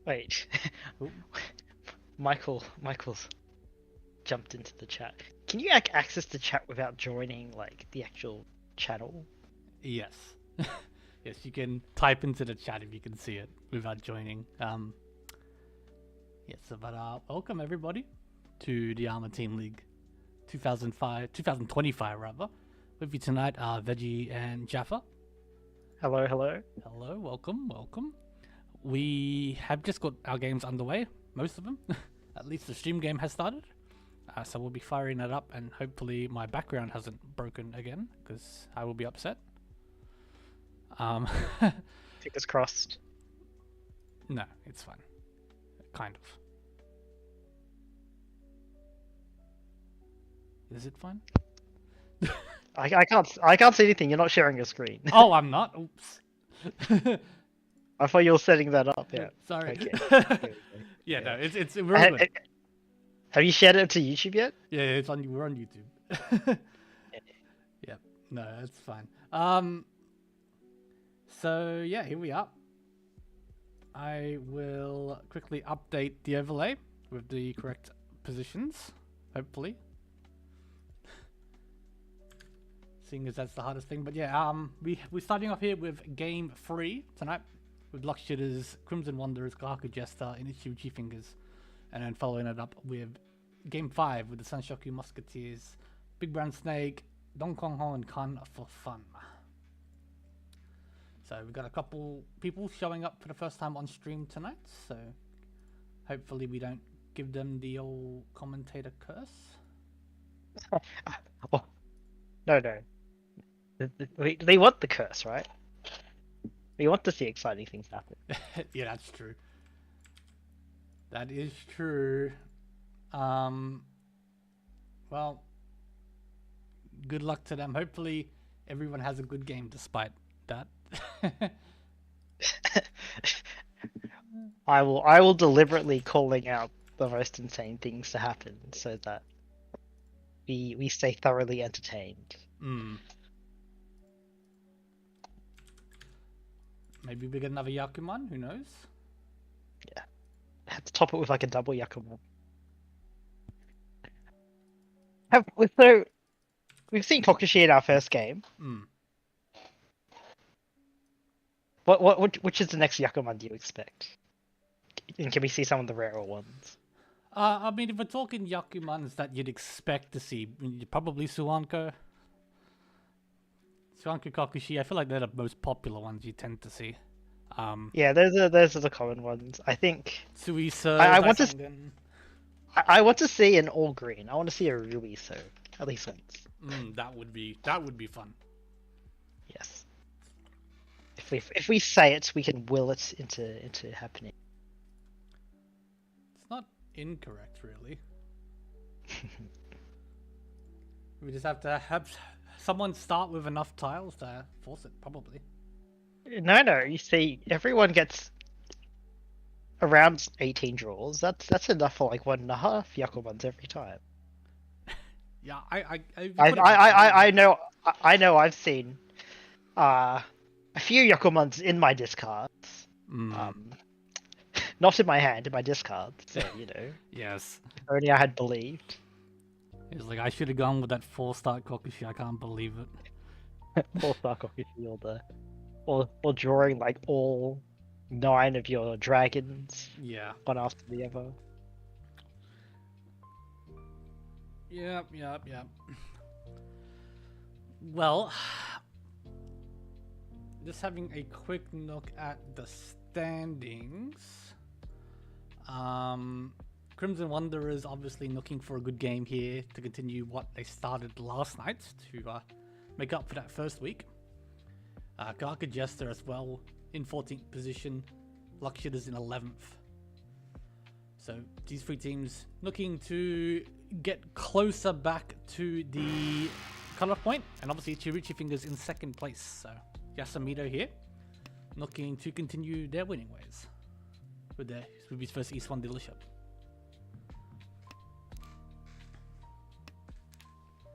Wait. Michael's jumped into the chat. Can you access the chat without joining like the actual channel? Yes. Yes, you can type into the chat if you can see it without joining. Yes, but welcome everybody to the ARMA Team League 2025 rather. With you tonight are Veggie and Jaffa. Hello, hello. Hello, welcome. We have just got our games underway, most of them. At least the stream game has started. So we'll be firing it up, and hopefully my background hasn't broken again, because I will be upset. Fingers crossed. No, it's fine. Kind of. Is it fine? I can't see anything. You're not sharing your screen. Oh, I'm not. Oops. I thought you were setting that up. Yeah. Sorry. Okay. Yeah, no, it's irrelevant. Have you shared it to YouTube yet? Yeah, it's on. We're on YouTube. Yep. No, that's fine. So yeah, here we are. I will quickly update the overlay with the correct positions, hopefully. Seeing as that's the hardest thing, but yeah, we're starting off here with game 3 tonight with Luck Shitters, Crimson Wanderers, Gaku Jester, and Riichi Fingers, and then following it up with game 5 with the Sanshoku Musketeers, Big Brown Snake, Don Kong Ho, and Kan for fun. So we've got a couple people showing up for the first time on stream tonight, so hopefully we don't give them the old commentator curse. Oh, no. They want the curse, right? We want to see exciting things happen. Yeah, that's true. That is true. Well, good luck to them. Hopefully everyone has a good game despite that. I will deliberately calling out the most insane things to happen so that we stay thoroughly entertained. Maybe we get another Yakuman, who knows? Yeah. Have to top it with like a double Yakuman. So we've seen Kokushi in our first game. Which is the next Yakuman do you expect? And can we see some of the rarer ones? I mean, if we're talking Yakumans that you'd expect to see, probably Suanko. Suanko Kokushi, I feel like they're the most popular ones you tend to see. Yeah, those are the common ones. I think Suiso, I want to see an all green. I want to see a Ruiso at least once. That would be fun. Yes. If we say it, we can will it into happening. It's not incorrect, really. We just have to have someone start with enough tiles to force it, probably. No. You see, everyone gets around 18 draws. That's enough for like 1.5 Yakumans every time. Yeah, I know. I've seen a few Yakumans in my discards. Not in my hand, in my discards. So Yes. If only I had believed. It's like I should have gone with that 4-star Kokushi. I can't believe it. 4-star Kokushi or drawing like all 9 of your dragons. Yeah. One after the other. Yep. Well, just having a quick look at the standings. Crimson Wanderers obviously looking for a good game here to continue what they started last night to make up for that first week. Gaku Jester as well in 14th position. Luck Shitters in 11th. So these 3 teams looking to get closer back to the cutoff point, and obviously Riichi Fingers in 2nd place. So Yasamito here looking to continue their winning ways with his first East 1 dealership.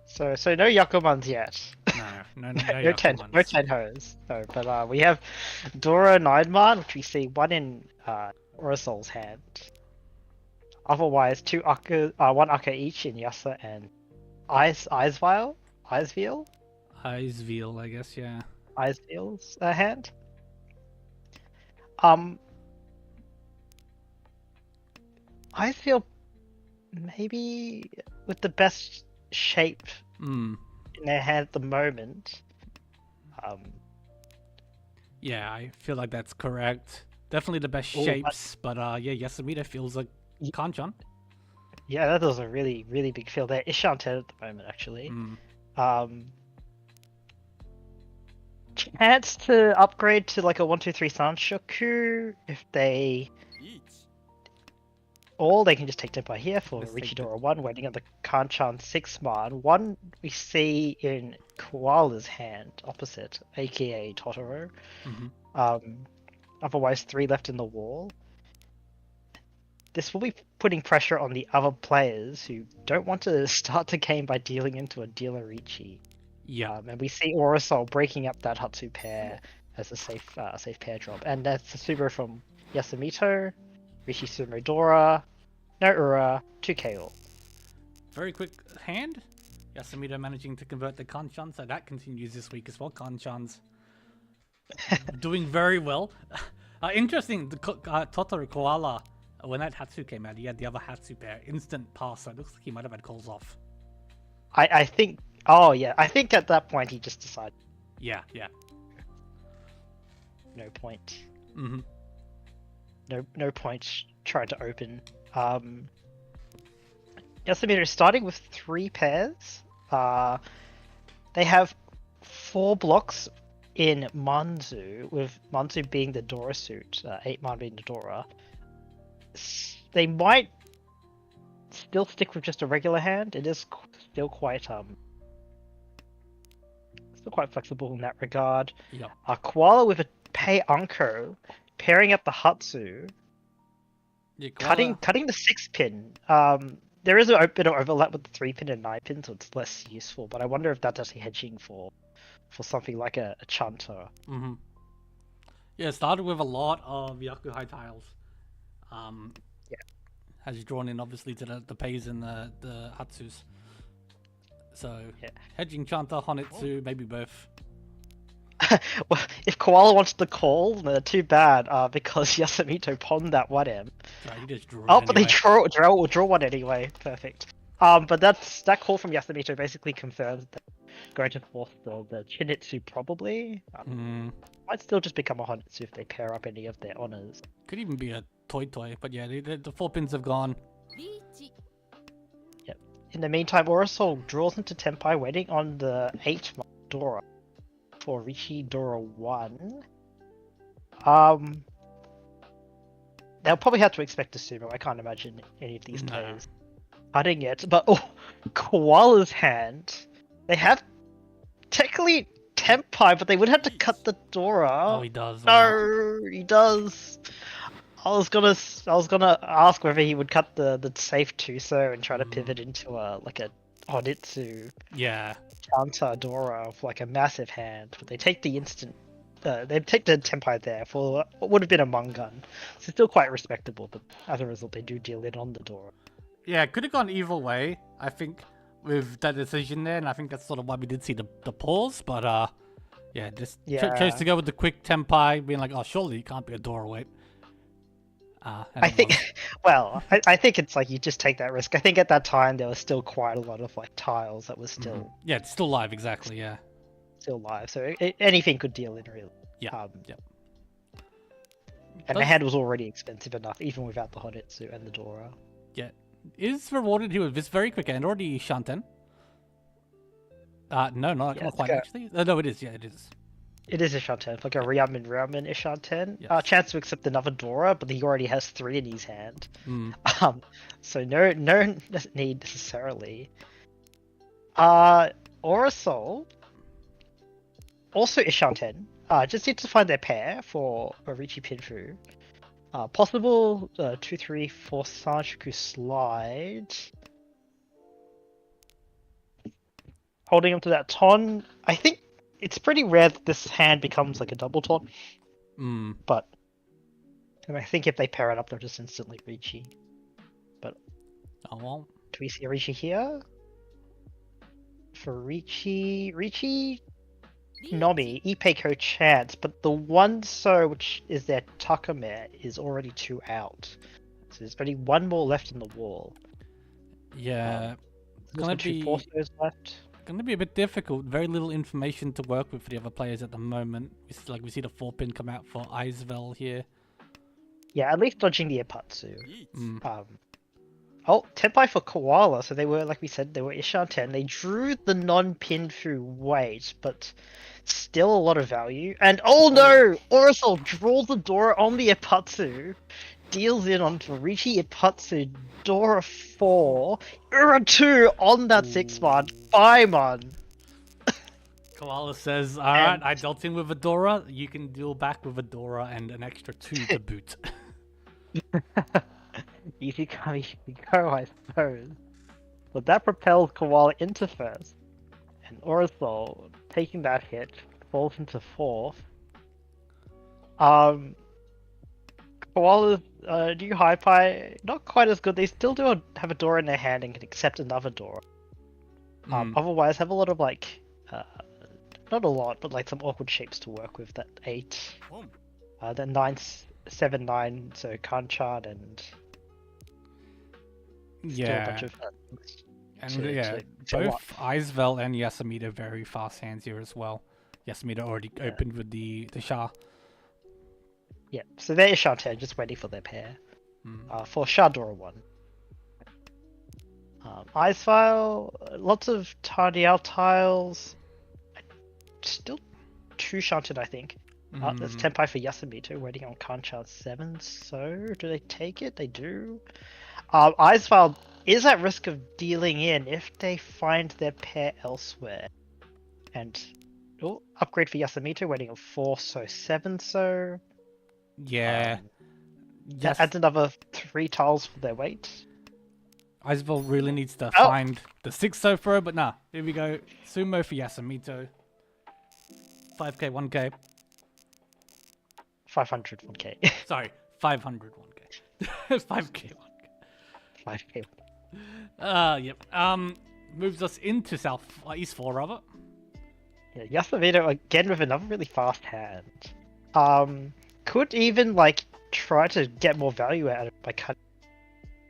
So no Yakumans yet. No no Tenhos. No, but we have Dora Nineman, which we see one in Urasol's hand. Otherwise, one Akka each in Yasa and Eisveil's Eisveil, I guess, yeah. hand. Um, Eisveil maybe with the best shape in their hand at the moment. Yeah, I feel like that's correct. Definitely the best shapes, but yeah, Yasumita feels like Kanchan. Yeah, that was a really, really big field there. Ishanten at the moment, actually. Chance to upgrade to like a 1-2-3 Sanshoku if they... Or they can just take Tempai here for Riichi Dora 1, waiting on the Kanchan 6-man. One we see in Koala's hand, opposite, aka Totoro. Otherwise, 3 left in the wall. This will be putting pressure on the other players who don't want to start the game by dealing into a dealer Riichi. Yeah. And we see Orasol breaking up that Hatsu pair as a safe pair drop. And that's a Subo from Yasumito, Riichi Sumo Dora, no Ura, 2k all. Very quick hand. Yasumito managing to convert the Kanchan, so that continues this week as well. Kanchan's doing very well. Interesting, the Totoro Koala, when that Hatsu came out, he had the other Hatsu pair. Instant pass, so it looks like he might have had calls off. I think... Oh, yeah. I think at that point he just decided... Yeah. No point. No point trying to open. Yasumito is starting with 3 pairs. They have 4 blocks in Manzu, with Manzu being the Dora suit, 8-man being the Dora. They might still stick with just a regular hand. It is still quite flexible in that regard. Yep. Koala with a Pei Anko, pairing up the Hatsu, Yeah, cutting the 6-pin. There is a bit of overlap with the 3-pin and 9-pin, so it's less useful. But I wonder if that's actually hedging for something like a Chanta. Yeah, it started with a lot of Yakuhai tiles. Has drawn in obviously to the Peis and the Hatsus. So hedging Chanta, Honitsu, maybe both. Well, if Koala wants to call, too bad, because Yasumito pawned that 1M. Right, he just drew it but anyway. they draw one anyway. Perfect. But that call from Yasumito basically confirms that going to force the Chinitsu probably. Might still just become a Honitsu if they pair up any of their honors. Could even be a Toy, but yeah, the 4 pins have gone. Yep. In the meantime, Orasol draws into Tempai, waiting on the 8-man Dora for Riichi Dora 1. They'll probably have to expect a sumo. I can't imagine any of these players cutting it. But Koala's hand, they have technically Tempai, but they would have to cut the Dora. Oh, he does. No, he does. I was gonna ask whether he would cut the safe Tuso and try to pivot into a Honitsu. Yeah. Chanta Dora of like a massive hand, but they take the instant. They take the Tempai there for what would have been a Mungun. So still quite respectable, but as a result, they do deal in on the Dora. Yeah, could have gone either way, I think, with that decision there, and I think that's sort of why we did see the pause, but chose to go with the quick Tempai, being like, oh, surely it can't be a Dora weight. I think, I think it's like you just take that risk. I think at that time there was still quite a lot of like tiles that was still yeah, it's still live, exactly, yeah, still live. So anything could deal in really. Yeah, and the hand was already expensive enough, even without the Honitsu and the Dora. Yeah, is rewarded here with this very quick hand, already Shanten. No, not quite actually. No, it is. Yeah, it is. It is Ishanten, like a Ryamen Ishanten. Yes. Chance to accept another Dora, but he already has 3 in his hand. So no need necessarily. Orasol, also Ishanten, just need to find their pair for Riichi Pinfu. Possible 2-3-4 Sanshoku slide. Holding him to that ton. I think it's pretty rare that this hand becomes like a double ton. But And I think if they pair it up, they'll just instantly Riichi. Oh well. Do we see a Riichi here? For Riichi, Nomi, Ipeko chance, but the one which is their Takame is already 2 out. So there's only 1 more left in the wall. Yeah. There's only 2 Forces left. Gonna be a bit difficult. Very little information to work with for the other players at the moment. We see the 4-pin come out for Eisvel here. Yeah, at least dodging the Ipatsu. Mm. Oh, Tenpai for Koala. So they were, like we said, they were Ishan 10. They drew the non-pin through weight, but still a lot of value. And oh no! Orasol draws the Dora on the Ipatsu. Deals in onto Riichi Ipatsu, Dora 4, Ura 2 on that 6-man. Bye, man. Koala says, alright, I dealt in with Adora. You can deal back with Adora and an extra 2 to boot. Easy come, easy go, I suppose. But that propels Koala into first. And Orasol, taking that hit, falls into 4th. Koala's new Hi-Fi, not quite as good. They still do have a door in their hand and can accept another door. Otherwise, have a lot of not a lot, but like some awkward shapes to work with. That 8, then 9, 7, 9. So Kanchan and still a bunch of both Eisvel and Yasumita very fast hands here as well. Yasumita already opened with the Shah. Yeah, so they're Ishan 10, just waiting for their pair. For Shadora 1. Eisvel, lots of Tardial tiles. Still 2 shunted, I think. There's Tenpai for Yasumito, waiting on Kanchan 7. So, do they take it? They do. Eisvel is at risk of dealing in if they find their pair elsewhere. And upgrade for Yasumito, waiting on 4, so 7. So yeah, that adds another 3 tiles for their weight. Eisvel really needs to find the 6 so far, but nah. Here we go. Sumo for Yasumito. 5k, 1k. 500, 1k. Sorry, 500, 1k. 5k, 1k. 5k. Yep. Moves us into East 4, rather. Yeah, Yasumito again with another really fast hand. Could even try to get more value out of it by cutting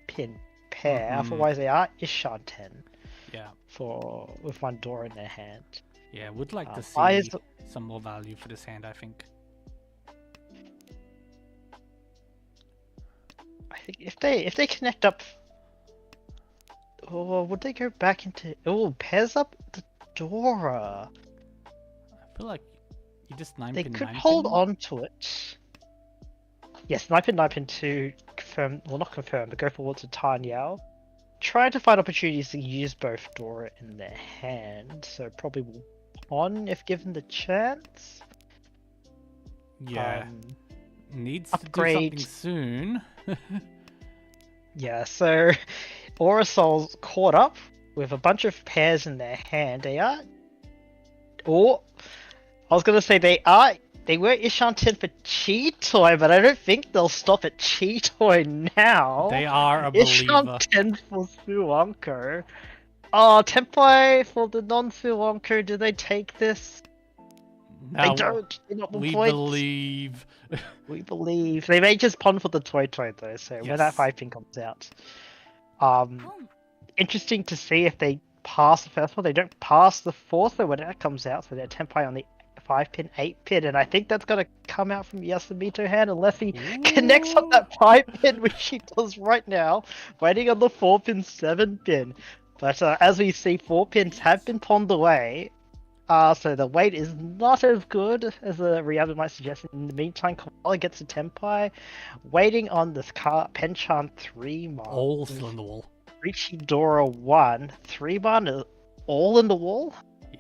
pin pair. Otherwise, they are Ishan 10. Yeah. With 1 door in their hand. Yeah, would like to see some more value for this hand, I think. I think if they connect up, would they go back into pairs up the Dora? I feel like you just 9-pin. They could hold on to it. Yes, 9-pin 9-pin to confirm. Well, not confirm, but go forward to Tan Yao. Trying to find opportunities to use both Dora in their hand, so probably will pawn if given the chance. Yeah. Needs upgrade. To do something soon. Yeah, so Orasol's caught up with a bunch of pairs in their hand. They are... I was going to say they were Ishan 10 for Cheetoy, but I don't think they'll stop at Cheetoy now. They are a believer. Ishan 10 for Suanko. Oh, Tenpai for the non-Suanko, do they take this? No, they don't. They're not we points. believe. We believe. They may just pawn for the Toy though, so when that 5-pin comes out. Interesting to see if they pass the first one. They don't pass the 4th, so when that comes out, so they're Tenpai on the 5-pin, 8-pin, and I think that's gonna come out from Yasumito hand unless he connects on that 5-pin, which he does right now, waiting on the 4-pin, 7-pin. But as we see, 4 pins have been pawned away. So the weight is not as good as the Riabu might suggest. In the meantime, Koala gets a Tenpai, waiting on this Penchan 3 mark. All still in the wall. Riichi Dora 1, 3 man is all in the wall?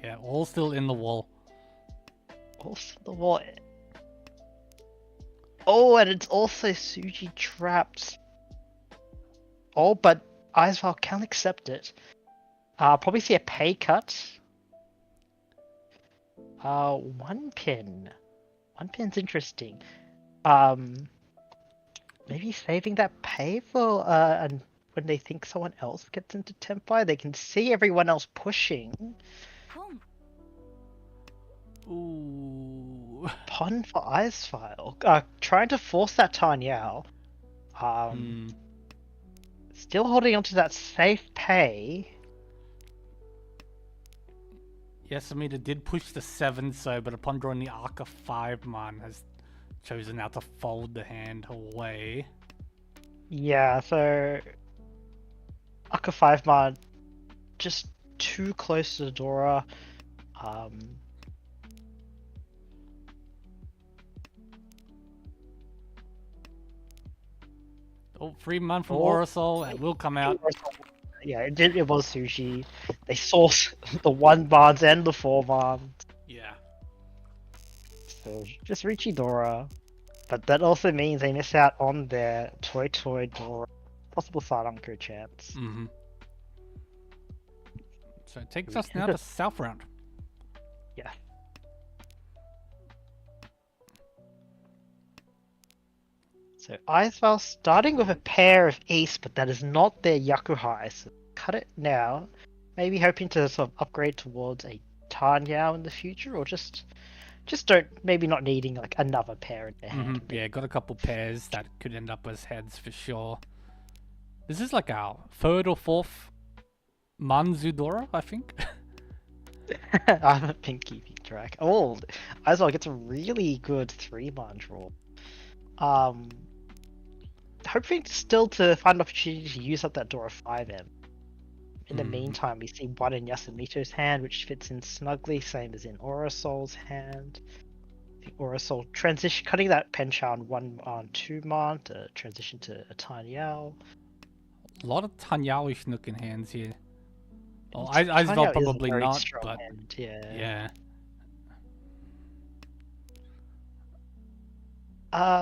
Yeah, all still in the wall. All still in the wall. Oh, and it's also Suji trapped. Oh, but Eisvel can accept it. Probably see a pay cut. 1 pin. 1 pin's interesting. maybe saving that pay for and when they think someone else gets into Tempai, they can see everyone else pushing. Ooh. Pun for Ice File. Trying to force that Tanyao. Still holding on to that safe pay. Yasamita did push the 7 so, but upon drawing the Arca 5 man has chosen now to fold the hand away. Yeah, so Aka 5 man just too close to Dora. Oh, 3 man from Orasol, it will come out. Yeah, it was Sushi. They sourced the 1 Mans and the 4 Mans. Yeah. So just Riichi Dora. But that also means they miss out on their Toy Dora. Possible Saranko chance. So it takes us now to South Round. Yeah. So Icewell starting with a pair of East, but that is not their Yakuhai, so cut it now. Maybe hoping to sort of upgrade towards a Tanyao in the future, or just don't, maybe not needing like another pair in their hand. Yeah, got a couple pairs that could end up as heads for sure. This is like our 3rd or 4th Manzudora, I think. I haven't been keeping track. Oh, Icewell gets a really good 3-man draw. Hoping still to find an opportunity to use up that Dora 5M. In the meantime, we see one in Yasamito's hand, which fits in snugly, same as in Orasol's hand. The Orasol transition, cutting that Penchan 1 on 2 man to transition to a Tanyao. A lot of Tanyao-ish looking hands here. Oh, Icewell probably not, but hand, yeah.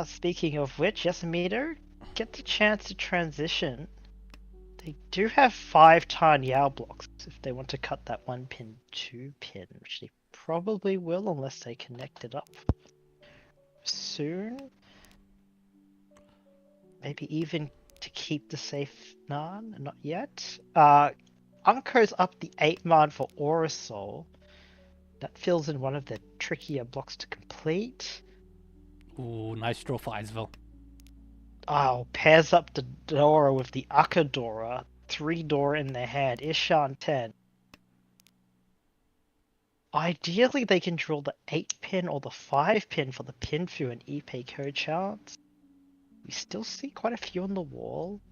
Speaking of which, Yasamito gets a chance to transition. They do have 5 Tanyao blocks if they want to cut that 1 pin 2 pin, which they probably will unless they connect it up soon. Maybe even to keep the safe Nan, not yet. Unko's up the 8 man for Orasol. That fills in one of the trickier blocks to complete. Ooh, nice draw for Icewell. Oh, pairs up the Dora with the Akadora. 3 Dora in their hand. Ishan 10. Ideally, they can draw the 8 pin or the 5 pin for the Pinfu and Ipe code chance. We still see quite a few on the wall.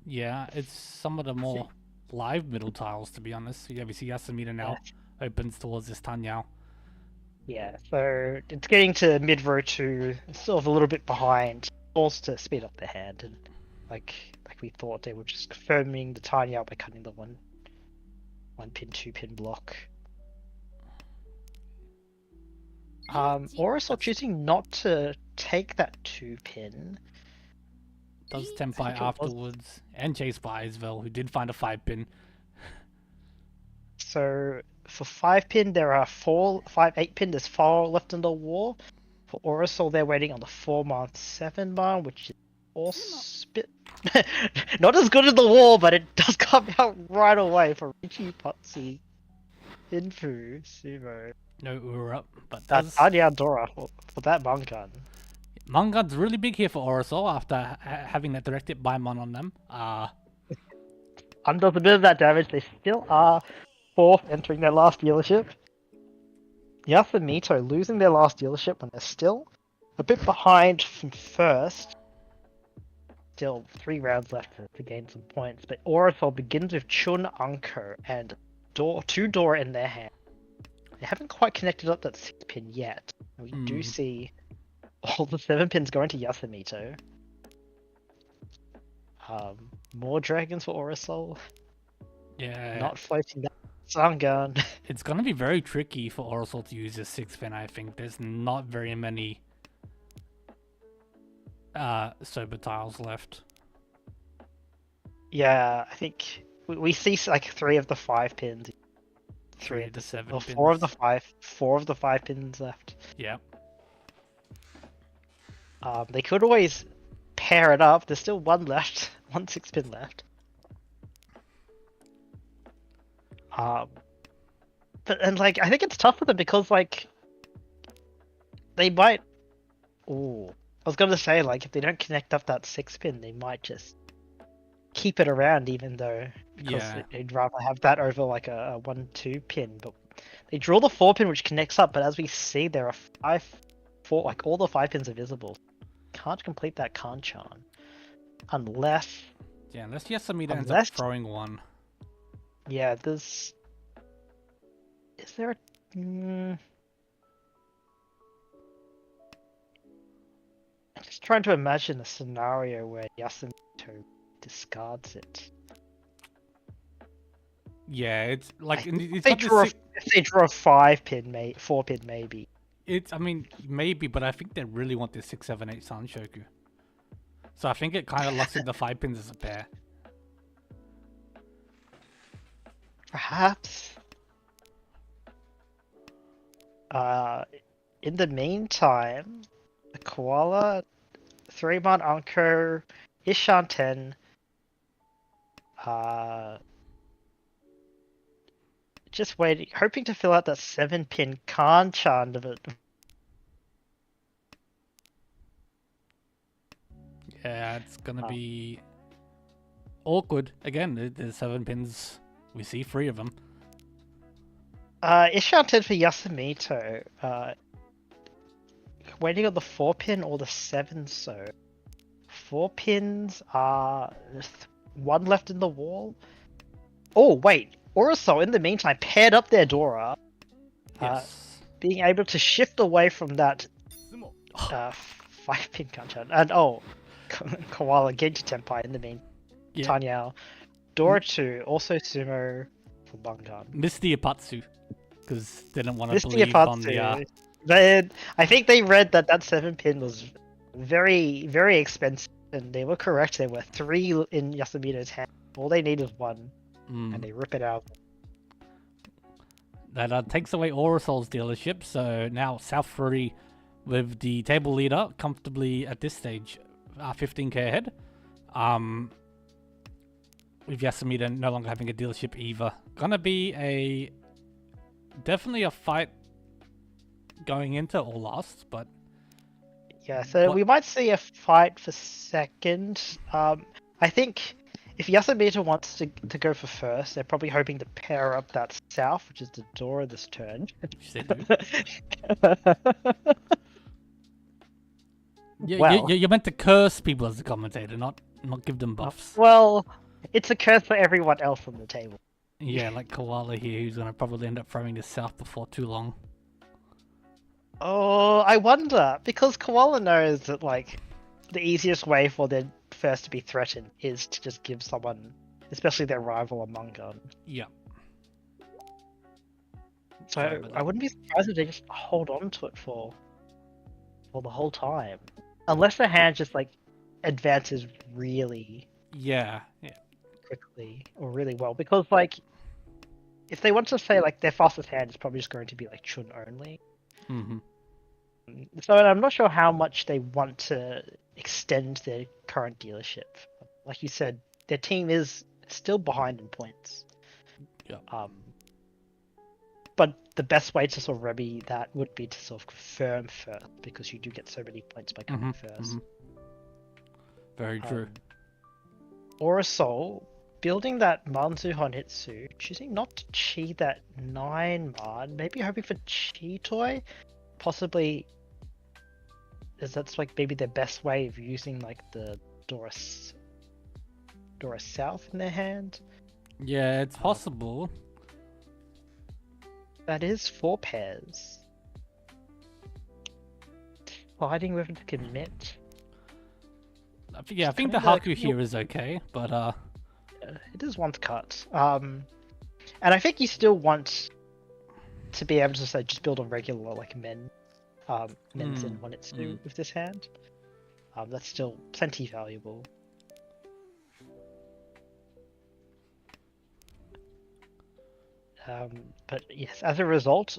Yeah, it's some of the more live middle tiles, to be honest. Yeah, we see Yasamita now opens towards this Tanyao. Yeah, so it's getting to mid-row 2, sort of a little bit behind. Forced to speed up the hand, and like we thought, they were just confirming the Tanyao by cutting the 1 pin 2 pin block. Orasol choosing not to take that 2 pin. Does Tempai afterwards, and chased by Icewell, who did find a 5 pin. So for 5 pin, there are 8 pin. There's 4 left in the wall. For Orasol, they're waiting on the 4 man 7 man, which is also not as good as the wall, but it does come out right away for Riichi, Putsi, Infu, Sumo. No Ura, but that's Anya Dora for that Mangan. Mangan's really big here for Orasol after having that direct hit by Mon on them. Undoes a bit of that damage. They still are 4th, entering their last dealership. Yasamito losing their last dealership when they're still a bit behind from 1st. Still 3 rounds left to gain some points, but Orasol begins with Chun, Unko, and 2 Dora in their hand. They haven't quite connected up that 6 pin yet. We do see all the 7 pins going to Yasamito. More dragons for Orasol. Yeah. Not floating that Sangan. It's gonna be very tricky for Orasol to use a 6 pin, I think. There's not very many sober tiles left. Yeah, I think we see like 3 of the 5 pins. 3 of the 7 pins. 4 of the 5 pins left. Yep. They could always pair it up. There's still one left, one 6-pin left. But like I think it's tough for them because like they might. Ooh, I was gonna say like if they don't connect up that 6-pin, they might just keep it around, even though because they'd rather have that over like a 1-2 pin. But they draw the 4-pin, which connects up. But as we see, there are 4, like all the 5 pins are visible. Can't complete that Kanchan unless. Yeah, unless Yasamita ends up throwing one. Yeah, there's. Is there a? I'm just trying to imagine a scenario where Yasamito discards it. Yeah, it's like if they draw a 5-pin, 4-pin, maybe. I mean, maybe, but I think they really want this 6, 7, 8 Sanshoku. So I think it kind of locks in the 5 pins as a pair. Perhaps. In the meantime, the Koala, 3-man Anko, Ishanten, just waiting, hoping to fill out that 7-pin Kanchan of it. Yeah, it's gonna be awkward. Again, there's 7 pins. We see 3 of them. Ishanten for Yasamito. Waiting on the 4-pin or the 7, so 4 pins are 1 left in the wall. Oh wait, Orasol in the meantime paired up their Dora, being able to shift away from that 5-pin Kanchan. And Koala Genji Tenpai in the meantime. Yeah. Tanyao, Dora 2, also Sumo for Bungan. Missed the Apatsu because they didn't want to believe on the. I think they read that 7-pin was very, very expensive, and they were correct. There were 3 in Yasamito's hand. All they need is 1, and they rip it out. That takes away Orasol's dealership, so now South 3 with the table leader comfortably at this stage, 15k ahead. With Yasamita no longer having a dealership either. Gonna be definitely a fight going into or last, but yeah, so we might see a fight for second. I think if Yasamita wants to go for first, they're probably hoping to pair up that South, which is the Dora this turn. Which they do. You're meant to curse people as a commentator, not give them buffs. Well, it's a curse for everyone else on the table. Yeah, like Koala here, who's gonna probably end up throwing this South before too long. Oh, I wonder, because Koala knows that, like, the easiest way for their first to be threatened is to just give someone, especially their rival, a Mungan. Yeah. So I wouldn't be surprised if they just hold on to it for the whole time. Unless their hand just, like, advances really quickly or really well. Because, like, if they want to say, like, their fastest hand is probably just going to be, like, Chun only. Mm-hmm. So I'm not sure how much they want to extend their current dealership. Like you said, their team is still behind in points. Yeah. But the best way to sort of remedy that would be to sort of confirm first, because you do get so many points by coming first. Very true. Orasol, building that Manzu Honitsu, choosing not to chi that 9-man, maybe hoping for Chi Toy, possibly, as that's like maybe their best way of using like the Dora South in their hand. Yeah, it's possible. That is 4 pairs. Fighting with to commit. I think the Haku here is okay, but it is one cut. And I think you still want to be able to say just build a regular like men's in Honitsu with this hand. That's still plenty valuable. But yes, as a result,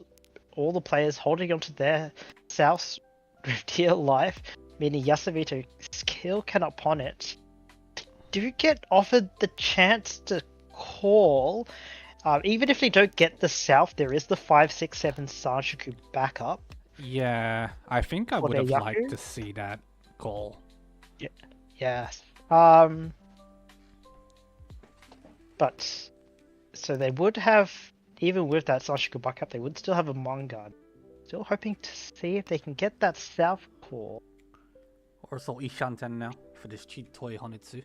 all the players holding onto their Souths with dear life. meaning Yasumito's skill cannot upon it, do get offered the chance to call. Even if they don't get the south, there is the 5, 6, 7 Sanshoku backup. Yeah, I think I For would their have liked Yaku? to see that call. Yeah. Yes. But so they would have, even with that Sanshoku backup, they would still have a Mongan. Still hoping to see if they can get that south call. Also Ishanten now for this cheat toy Honitsu.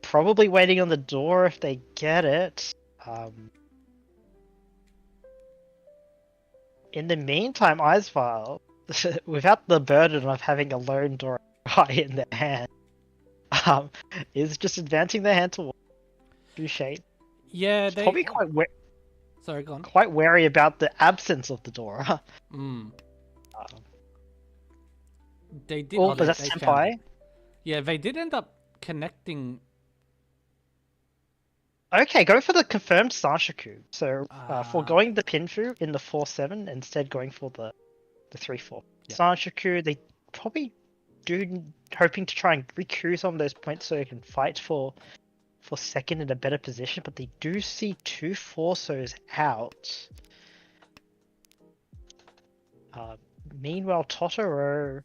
Probably waiting on the door if they get it. In the meantime, Icefile, without the burden of having a lone door in their hand, is just advancing their hand towards Boucher. Yeah, they Probably Sorry, go on. quite wary about the absence of the door. They did. Oh, but that's they found Senpai. it. Yeah, they did end up connecting. Okay, go for the confirmed Sanshoku. So, for Ah. going the Pinfu in the 4-7, instead going for the 3-4. Yeah. Sanshoku, they probably hoping to try and recoup some of those points so they can fight for second in a better position, but they do see 2 Forsos out. Meanwhile, Totoro,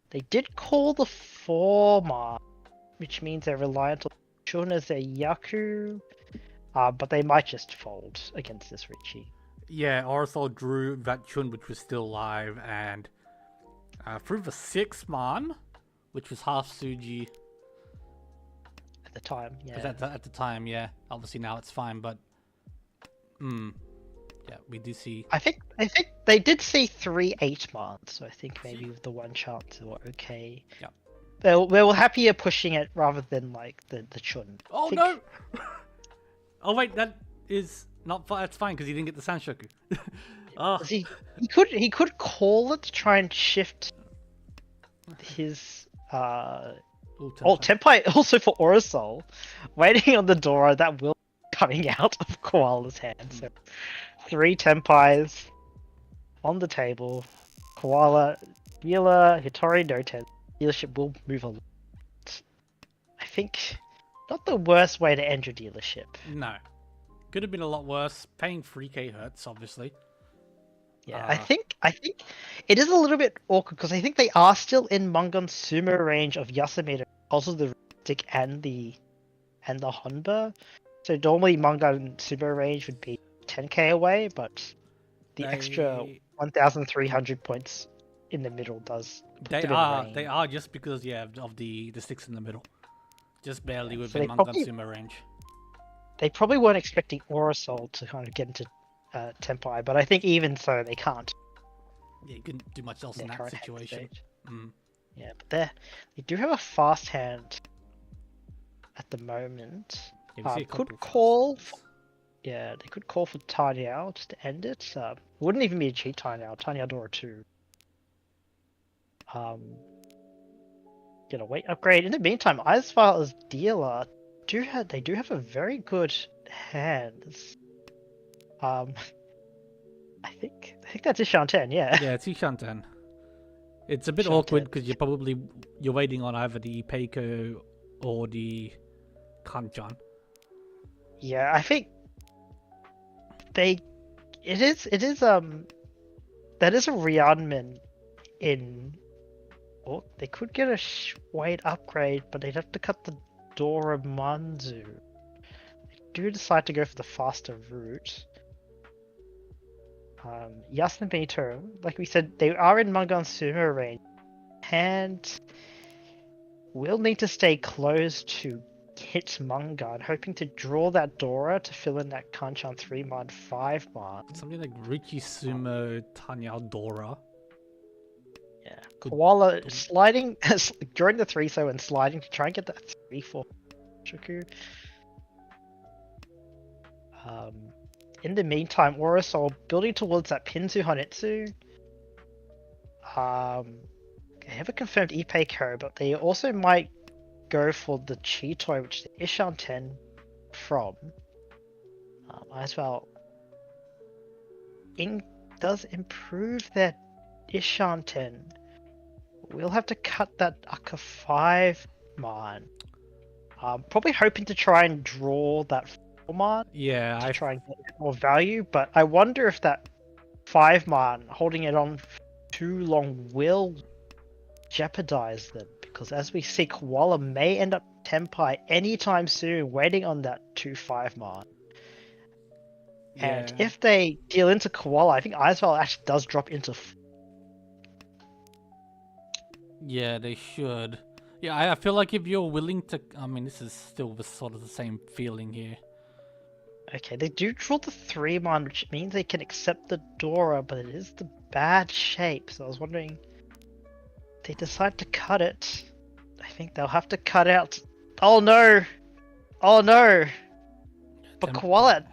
they did call the 4 which means they're reliant on Chun as their Yaku. But they might just fold against this Riichi. Yeah, also drew that Chun, which was still alive, and through the 6-man, which was half Suji. At the time, yeah. At the time, yeah. Obviously now it's fine, but yeah, we do see. I think they did see 3 8-man, so I think maybe with the one chance they were okay. Yeah. They were happier pushing it rather than like the Chun. Oh no! Oh wait, that is not. That's fine because he didn't get the Sanshoku. Oh. He could call it to try and shift his Tenpai also for Orasol, waiting on the door that will be coming out of Koala's hand. So 3 Tenpais on the table. Koala, Wheeler, Hitori, Noten. Dealership will move on. I think not the worst way to end your dealership. No. Could have been a lot worse. Paying 3k hurts, obviously. Yeah, I think it is a little bit awkward because I think they are still in Mongon's sumo range of Yasumito because of the stick and the Honba. So normally Mongon sumo range would be 10k away, but the extra 1,300 points in the middle does. They are just because of the sticks in the middle, just barely within Mongon sumo range. They probably weren't expecting Orasol to kind of get into Tenpai, but I think even so they can't. Yeah, you couldn't do much else in that situation. Yeah, but they do have a fast hand at the moment. Yeah, they could call for Tanyao just to end it. Wouldn't even be a cheat Tanyao Dora 2. Get a weight upgrade. In the meantime, Icefile as dealer they do have a very good hand. I think that's Ishanten, yeah. Yeah, it's Ishanten. It's a bit awkward because you're waiting on either the Peiko or the Hanchan. Yeah, I think that is a Ryanman in. Oh, they could get a weight upgrade, but they'd have to cut the Dora Manzu. They do decide to go for the faster route. Yasumito, like we said, they are in Mongon sumo range, and will need to stay close to hit Mongon, hoping to draw that Dora to fill in that Kanchan 3-man, 5-man. Something like Riichi Sumo Tanyao Dora. Yeah, Koala sliding during the 3-so and sliding to try and get that 3-4 Shuku. In the meantime, Orasol building towards that Pinzu Honetsu. They have a confirmed Ipeiko, but they also might go for the Chitoi, which is the Ishanten from. As well, does improve their Ishanten. we'll have to cut that Aka 5 man. Probably hoping to try and draw that 4 man Yeah, to try and get more value, but I wonder if that 5 man holding it on for too long will jeopardize them, because as we see, Koala may end up Tenpai anytime soon, waiting on that 2-5 man. And yeah. if they deal into Koala, I think Icevale actually does drop into. Yeah, they should. Yeah, I feel like if you're willing to, I mean, this is still sort of the same feeling here. Okay, they do draw the 3 man, which means they can accept the Dora, but it is the bad shape. So I was wondering, if they decide to cut it, I think they'll have to cut out. Oh no! Oh no! But Koala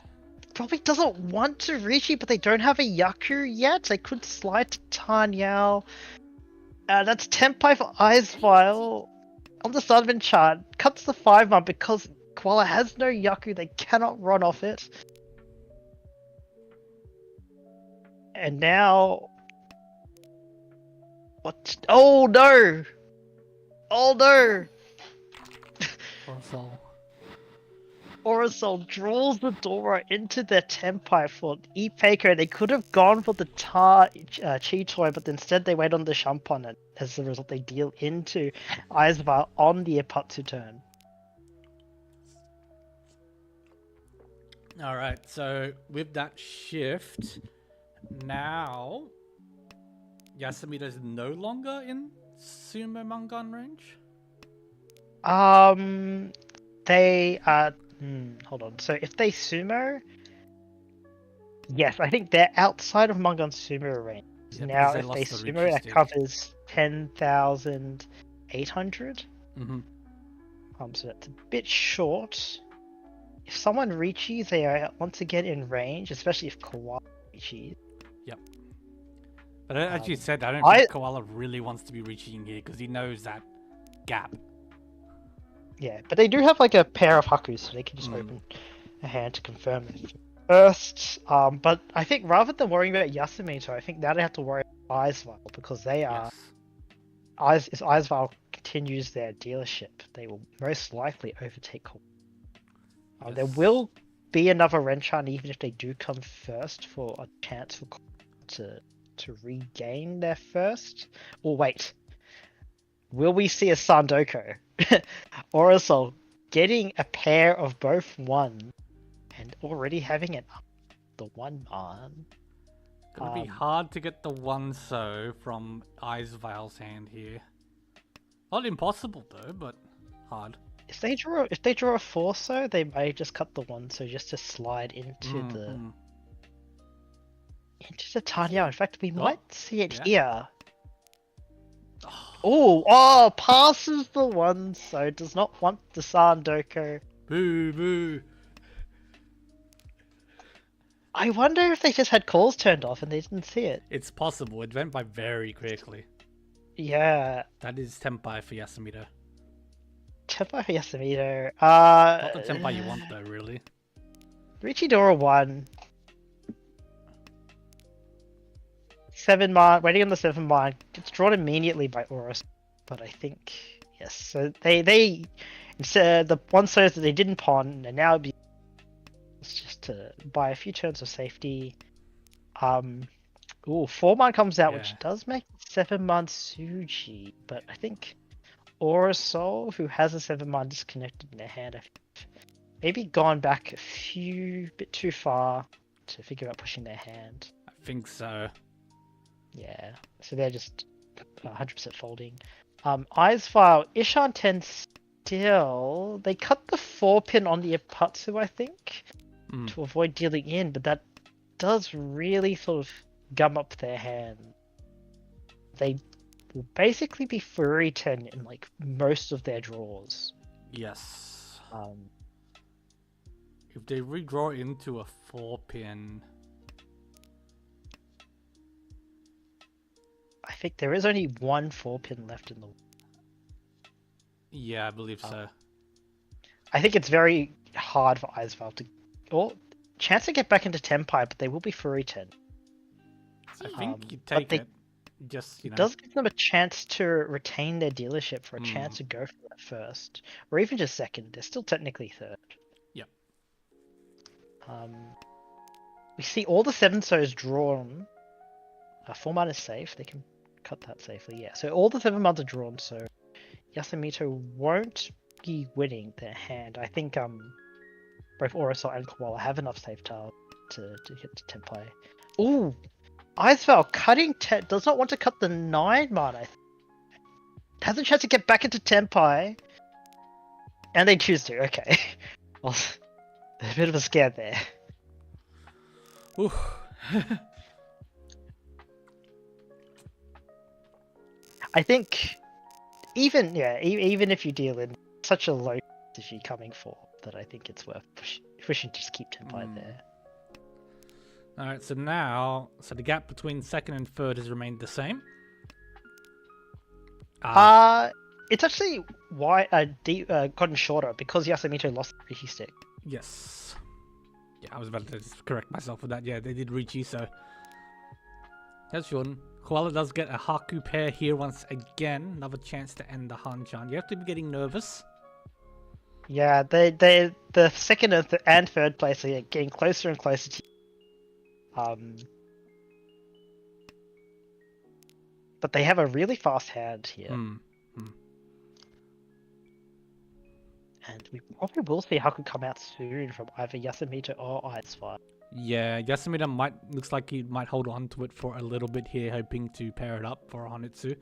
probably doesn't want to Riichi, but they don't have a Yaku yet. They could slide to Tanyao. That's Tenpai for Icevale. On the Sunman chart, cuts the 5 man because Koala has no Yaku, they cannot run off it. And now... What? Oh no! Oh no! Orasol draws the Dora into their Tenpai for Ipeko. They could have gone for the Chi Toy, but instead they wait on the Shampon, and as a result they deal into Aizawa on the Ipatsu turn. Alright, so with that shift, now Yasumita is no longer in Sumo Mangan range? They are... hold on. So if they sumo... Yes, I think they're outside of Mangan sumo range. Yeah, now, they if they lost the sumo, Riichi that stick. covers 10,800. Mm-hmm. So that's a bit short. If someone Riichis, they are once again in range, especially if Koala Riichis. Yep. But as you said, I don't think Koala really wants to be reaching here because he knows that gap. Yeah, but they do have like a pair of Hakus, so they can just open a hand to confirm it first. But I think rather than worrying about Yasumito, I think now they have to worry about Icevale, because they are... Yes. If Icevale continues their dealership, they will most likely overtake Koala. Yes. There will be another Renchan even if they do come first, for a chance for Koala to regain their first. Or wait, will we see a Sandoko? Orasol getting a pair of both one and already having the 1 man. Gonna be hard to get the 1-so from Icevale's hand here. Not impossible though, but hard. If they draw a 4-so, they may just cut the 1-so just to slide into the Tanya. In fact, we might see it here. Oh, passes the 1-so, does not want the Sandoko. Boo, boo. I wonder if they just had calls turned off and they didn't see it. It's possible. It went by very quickly. Yeah. That is Tenpai for Yasumito. Tenpai for Yasumito. Not the Tenpai you want though, really. Riichi Dora 1. 7 man, waiting on the 7 man, gets drawn immediately by Oros. But I think, yes, so they instead the 1-so that they didn't pawn, and now it's just to buy a few turns of safety. 4 man comes out, which does make 7 man Suji, but I think Orasol, who has a 7 man disconnected in their hand, I think maybe gone back a bit too far to figure out pushing their hand. I think so. Yeah, so they're just 100% folding. Icevale, Ishan 10 still. They cut the 4-pin on the Ipatsu, I think, to avoid dealing in, but that does really sort of gum up their hand. They will basically be Furry 10 in like most of their draws. Yes. If they redraw into a 4-pin... I think there is only 1 4-pin left in the... Yeah, I believe so. I think it's very hard for Icevale to... Or chance to get back into Tenpai, but they will be Furry 10. I think you take it. Just, you It know. does give them a chance to retain their dealership for a chance to go for that first, or even just second. They're still technically third. Yep. We see all the 7-Sos drawn. 4 mana is safe. They can cut that safely. Yeah. So all the 7 mana are drawn. So Yasamito won't be winning their hand. I think both Orasol and Koala have enough save tiles to hit the Tenpai. Ooh, Icefell cutting does not want to cut the 9 mana. Has a chance to get back into Tenpai, and they choose to. Okay, well, a bit of a scare there. Ooh. I think even if you deal in such a low strategy coming for that, I think it's worth pushing to just keep Tenpai there. Alright, so now, the gap between second and third has remained the same. It's actually gotten shorter because Yasamito lost the Riichi stick. Yes. Yeah, I was about to just correct myself with that. Yeah, they did Riichi, so that's shortened. Koala does get a Haku pair here once again. Another chance to end the Hanchan. You have to be getting nervous. Yeah, the second and third place are getting closer and closer to. But they have a really fast hand here. And we probably will see Haku come out soon from either Yasamito or Icefire. Yeah, Yasamita looks like he might hold on to it for a little bit here, hoping to pair it up for Honitsu.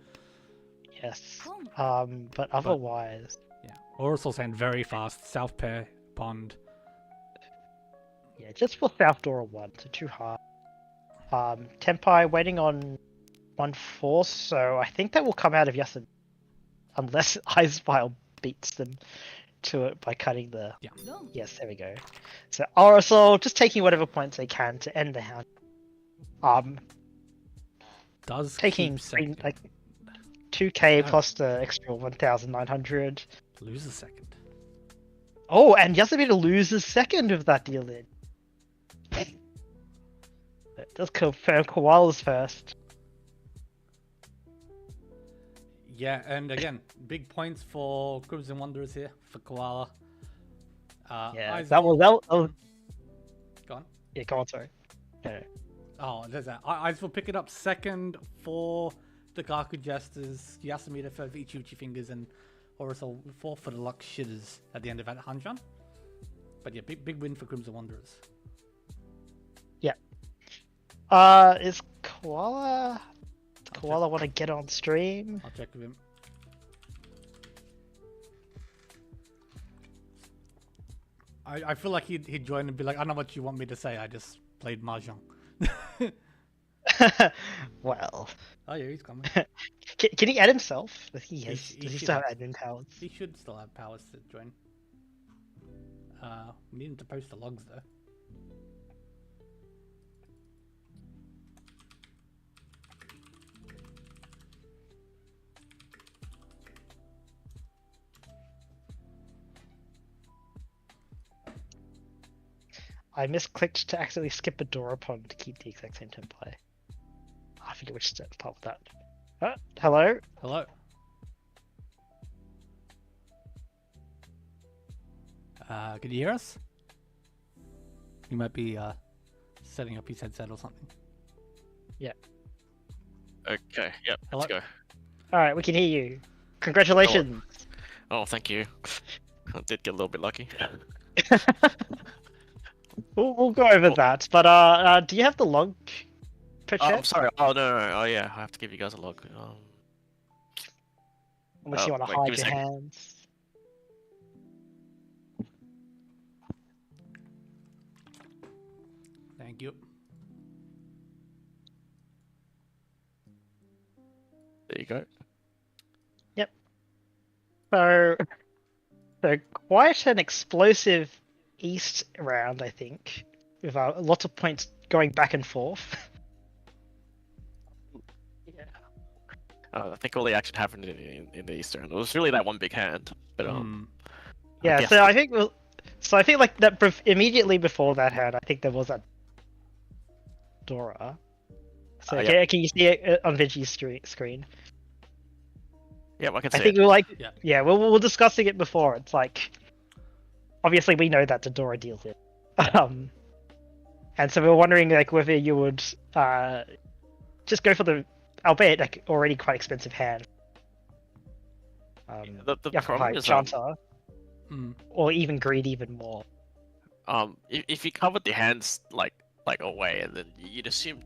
Yes. But otherwise... Yeah, Orasol's hand very fast. South pair, Pond. Yeah, just for South Dora 1, so too hard. Tenpai waiting on 1/4, so I think that will come out of Yasamito. Unless Icefire beats them to it by cutting the... Yeah. Yes, there we go. So Orasol just taking whatever points they can to end the hound. Does taking keep like 2k plus the extra 1,900. Lose a second. Oh, and Yasamito loses second of that deal in. It does confirm Koala's first. Yeah, and again, big points for Crimson Wanderers here for Koala. Yeah, Eyes that was... Go on. Yeah, go on, sorry. No. Oh, there's that. Eyes will pick it up second for the Gaku Jesters, Yasamita for the Ichi Fingers, and Orasol fourth for the Luck Shitters at the end of that Hanchan. But yeah, big win for Crimson Wanderers. Yeah. Is Koala... Koala want to get on stream? I'll check with him. I feel like he'd join and be like, I know what you want me to say, I just played Mahjong. Well... Oh yeah, he's coming. Can he add himself? Does he should still have admin powers? He should still have powers to join. We need him to post the logs though. I misclicked to accidentally skip a door upon to keep the exact same template. I forget which step part of that. Hello? Hello. Can you hear us? He might be setting up his headset or something. Yeah. Okay, yep, Hello? let's go. Alright, we can hear you. Congratulations! Oh, thank you. I did get a little bit lucky. We'll go over that, but do you have the log per Oh, chat? I'm sorry. Oh, no. Oh, yeah, I have to give you guys a log. Unless you want to wait, give hide me a your second. hands. Thank you. There you go. So quite an explosive East round, I think, with lots of points going back and forth. Yeah. I think all the action happened in the Eastern. It was really that one big hand, but Yeah, guess- so I think like that immediately before that hand, I think there was that Dora. So Yeah. can you see it on Vinci's screen? Yeah, I can I see think it. we were like, Yeah. yeah, we're discussing it before. It's like, obviously we know that Dodora deals it, and so we were wondering like whether you would just go for the, albeit like already quite expensive hand, The problem Yakupai is Chanter, Mm. or even greed even more. if you cover the hands like away, and then you'd assume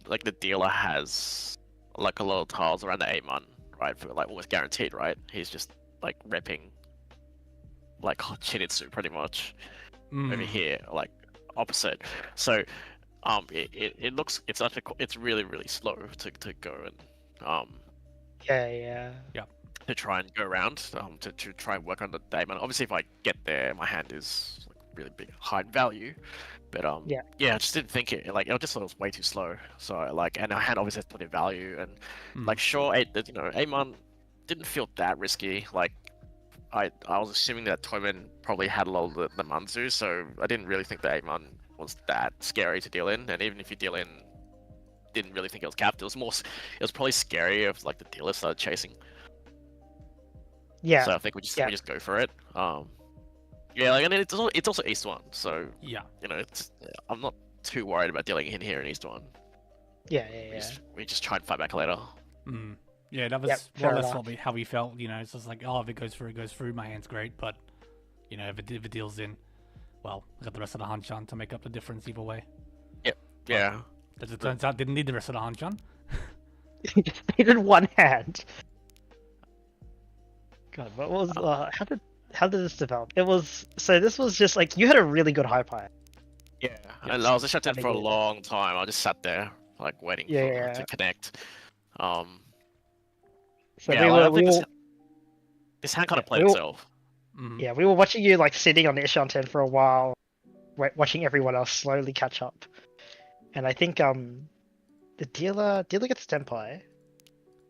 like the dealer has like a lot of tiles around the 8-man, right? For like almost guaranteed, right? He's just like repping like Chinitsu pretty much over here, like opposite. So it looks it's really slow to go and Yeah. to try and go around to try and work on the diamond. Obviously, if I get there, my hand is like really big, high in value. But Yeah. I just didn't think it like I just thought it was way too slow. So like, and our hand obviously has plenty of value, and like sure, Amon didn't feel that risky. Like I was assuming that Toyman probably had a lot of the Manzu, so I didn't really think that Amon was that scary to deal in. And even if you deal in, didn't really think it was capped. It was probably scary if like the dealer started chasing. Yeah. So I think we just go for it. Yeah, like, and it's also East One, so Yeah. I'm not too worried about dealing in here in East One. Yeah. We just try and fight back later. Yeah, that was Yep, more or fair less enough. how we felt. It's just like, oh, if it goes through, it goes through. My hand's great, but if it deals in, well, I got the rest of the Hanchan to make up the difference either way. Yeah. As it turns out, didn't need the rest of the Hanchan. He just needed one hand. God, what was how did this develop? This was just like you had a really good high pie. Yeah. And I was shut in for a Having it. long time. I just sat there like waiting for it to connect. So yeah, like, I think this hand kind of played itself. Yeah, we were watching you like sitting on the Ishanten for a while, watching everyone else slowly catch up, and I think the dealer gets Tenpai.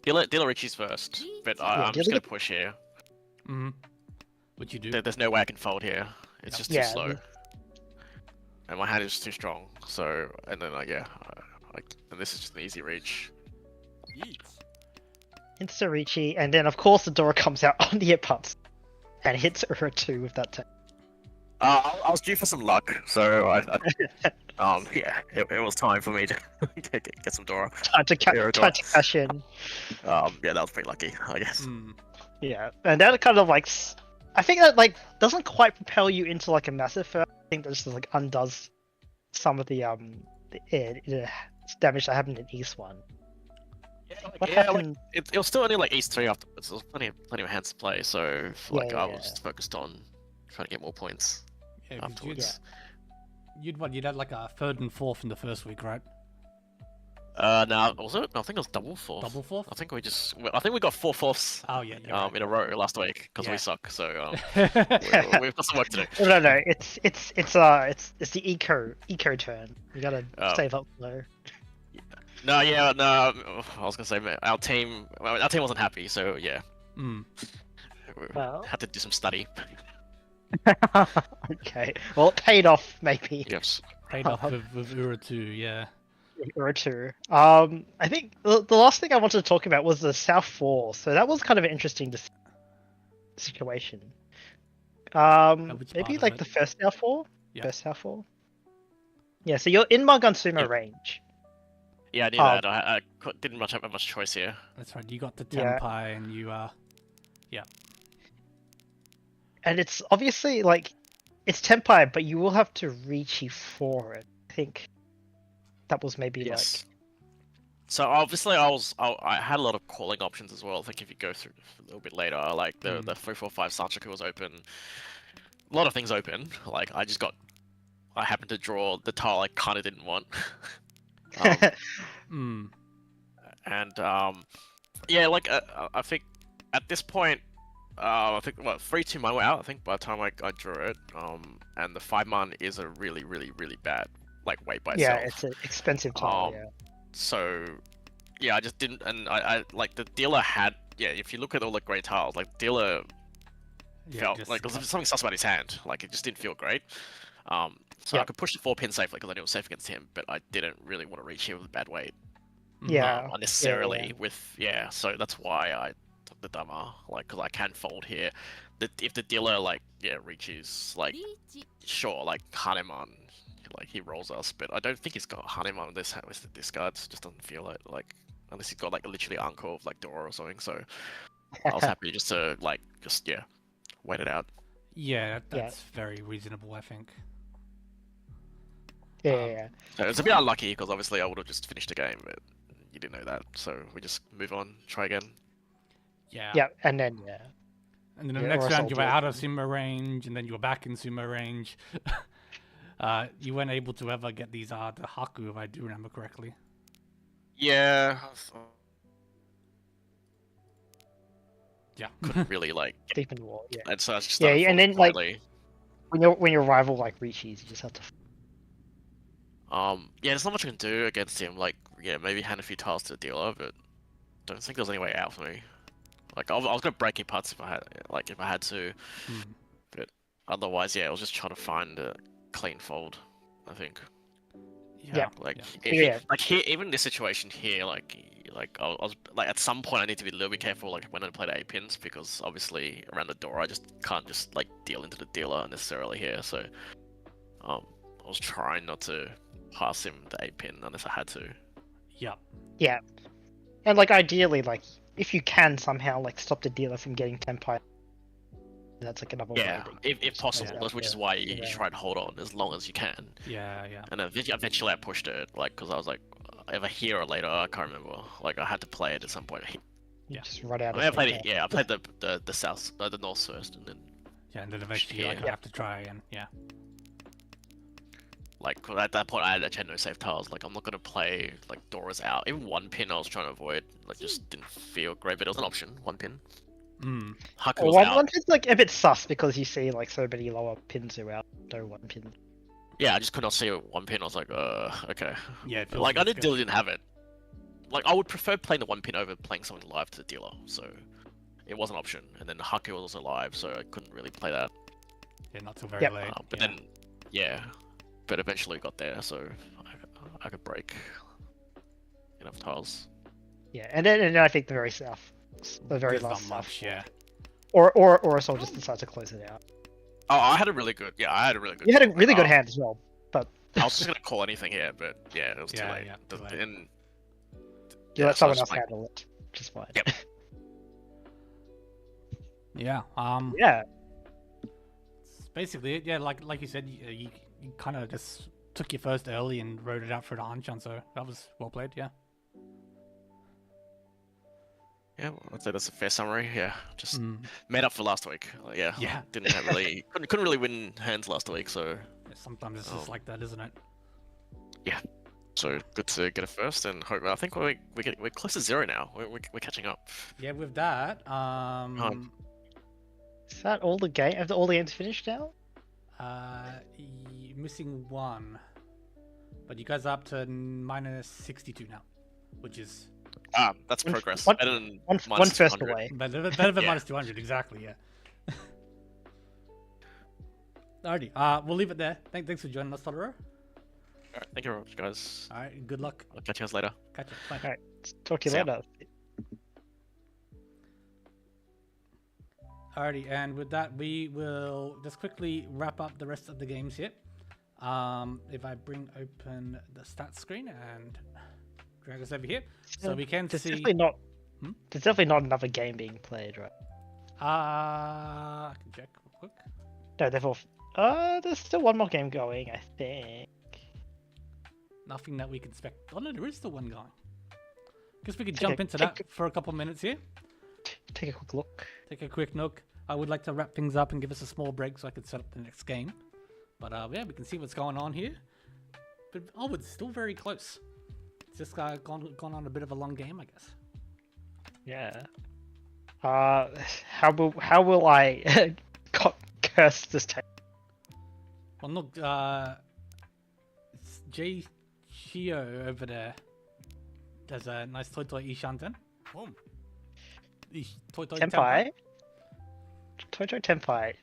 Dealer Riichi's first, but I'm just gonna push here. What you do? There's no way I can fold here. It's just too slow. And my hand is too strong. So, and then and this is just an easy reach. Into Riichi, and then of course the door comes out on the putts and hits Ura 2 with that 10. I was due for some luck, so it was time for me to get some Dora. Time to cash in. Yeah, that was pretty lucky, I guess. Yeah, and that kind of like, I think that like doesn't quite propel you into like a massive first. I think that just like undoes some of the damage that happened in East 1. It was still only like East 3 afterwards. There was plenty of hands to play, so I was focused on trying to get more points afterwards. You'd had like a 3rd and 4th in the first week, right? No, was it? No, I think it was double fourth. Double fourth? I think we got 4/4 Oh yeah. in a row last week because we suck. So we've got some work to do. No, it's the eco turn. You gotta save up low. No. I was gonna say our team wasn't happy, so yeah. Well. Had to do some study. Okay. Well, it paid off maybe. Yes. Paid off with Ura 2, yeah. Ura 2. I think the last thing I wanted to talk about was the South 4. So that was kind of an interesting situation. Maybe like the first South 4. Yeah. First South 4. Yeah. So you're in Margansuma range. Yeah, I knew that. I didn't have much choice here. That's right. You got the Tenpai and you And it's obviously like it's Tenpai, but you will have to Riichi for it. I think that was maybe like. So obviously I had a lot of calling options as well. I think if you go through a little bit later, like the 3/4/5 Sanchoku was open. A lot of things open. Like I happened to draw the tile I kind of didn't want. And yeah, like I think at this point, I think 3/2 man were out. I think by the time I drew it, and the 5-man is a really bad like weight by itself. Yeah, it's an expensive tile. So yeah, I just didn't, and I like the dealer had if you look at all the great tiles, like dealer felt like there was something sus about his hand. Like it just didn't feel great. So I could push the 4-pin safely because I knew it was safe against him, but I didn't really want to reach here with a bad weight. Yeah. unnecessarily with so that's why I took the Dama, like, because I can fold here. If the dealer like reaches like sure like Haneman, like he rolls us, but I don't think he's got Haneman with the discards. Just doesn't feel like unless he's got like literally Uncle of like Dora or something. So I was happy just to like wait it out. Yeah, that's very reasonable, I think. Yeah. So it's a bit unlucky because obviously I would have just finished the game, but you didn't know that, so we just move on, try again. Yeah, and then And then the next round you were out of sumo range, and then you were back in sumo range. You weren't able to ever get these the Haku, if I do remember correctly. Yeah. Yeah. Couldn't really like deep in the wall. Yeah. And so I just and then like quietly. when your rival like Riichi's, you just have to. There's not much I can do against him. Like, maybe hand a few tiles to the dealer, but don't think there's any way out for me. Like, I was gonna break it parts if I had to, but otherwise, I was just trying to find a clean fold. I think. Yeah. Like, here, even in this situation here, like I was like at some point I need to be a little bit careful, like when I play the 8 pins, because obviously around the door I just can't just like deal into the dealer necessarily here. So, I was trying not to pass him the 8 pin unless I had to. Yeah, and like ideally, like if you can somehow like stop the dealer from getting tempai, that's like another way. If possible, which is why you try and hold on as long as you can. Yeah. And eventually I pushed it, like, because I was like, either here or later, I can't remember. Like I had to play it at some point. Just run out. I played it. I played the south, the north first, and then. And then eventually I have to try and Like at that point, I had no safe tiles. Like I'm not gonna play like Dora's out. Even 1 pin, I was trying to avoid. Like just didn't feel great, but it was an option. 1 pin. Haku was out. One pin's like a bit sus because you see like so many lower pins are out. No 1 pin. Yeah, I just could not see 1 pin. I was like, okay. Yeah. Like I didn't have it. Like I would prefer playing the 1 pin over playing something live to the dealer. So it was an option. And then Haku was also live, so I couldn't really play that. Yeah, not till very late. But then, but eventually got there, so I could break enough tiles. Yeah, and then I think the very south, the very last not much, or Assault just decides to close it out. Oh, I had a really good. You had a really good hand as well, but I was just gonna call anything here, but it was too late. And you let someone else handle it, which is fine. Yep. Yeah. Basically, like you said, you kind of just took your first early and wrote it out for the Hanchan, so that was well played. Yeah, I'd say that's a fair summary. Yeah, just made up for last week. Didn't really couldn't really win hands last week, so sometimes it's just like that, isn't it? Yeah. So good to get a first, and hope. I think we're close to 0 now. We're catching up. Yeah, with that. Is that all the game? Have all the games finished now? Missing 1, but you guys are up to minus 62 now, which is that's progress. Better than one first away. Better than minus 200, exactly. Yeah. Alrighty, we'll leave it there. Thanks for joining us, Totoro. Alright, thank you very much, guys. Alright, good luck. I'll catch you guys later. Catch you. Bye. Alright, talk to you later. Alrighty, and with that, we will just quickly wrap up the rest of the games here. If I bring open the stats screen and drag us over here, so we can see. There's definitely not another game being played, right? I can check real quick. No, they've all. There's still one more game going, I think. Nothing that we can expect. Oh no, there is still one going. Guess we could jump into that for a couple minutes here. Take a quick look. Take a quick look. I would like to wrap things up and give us a small break so I could set up the next game. But we can see what's going on here. But it's still very close. It's just gone on a bit of a long game, I guess. Yeah. How will I curse this time? Well, look, it's Jay Shio over there. There's a nice Toy Ishanten. Toy Tenpai. Toy Tenpai.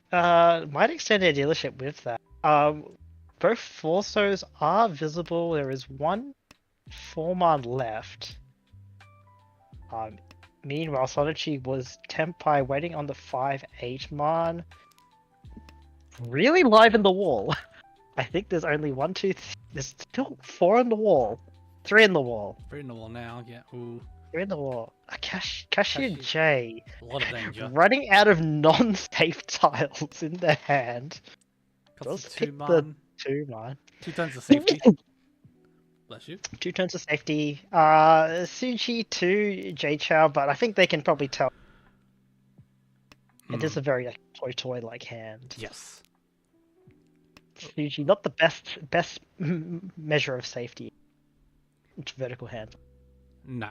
Might extend their dealership with that. Both Forsos are visible. There is one 4-man left. Meanwhile, Sonichi was Tenpai waiting on the 5-8 man. Really live in the wall. I think there's only one, two, there's still 4 on the wall. 3 in the wall. 3 in the wall now, yeah. Ooh, 3 in the wall. Kashi and Jay a lot of danger. running out of non-safe tiles in their hand. Comes Does to pick 2 the man. 2 man. 2 turns of safety. Bless you. 2 turns of safety. Suji 2, Jay Chow, but I think they can probably tell. It is a very like toy-like hand. Yes. Suji, not the best measure of safety. It's vertical hand. No.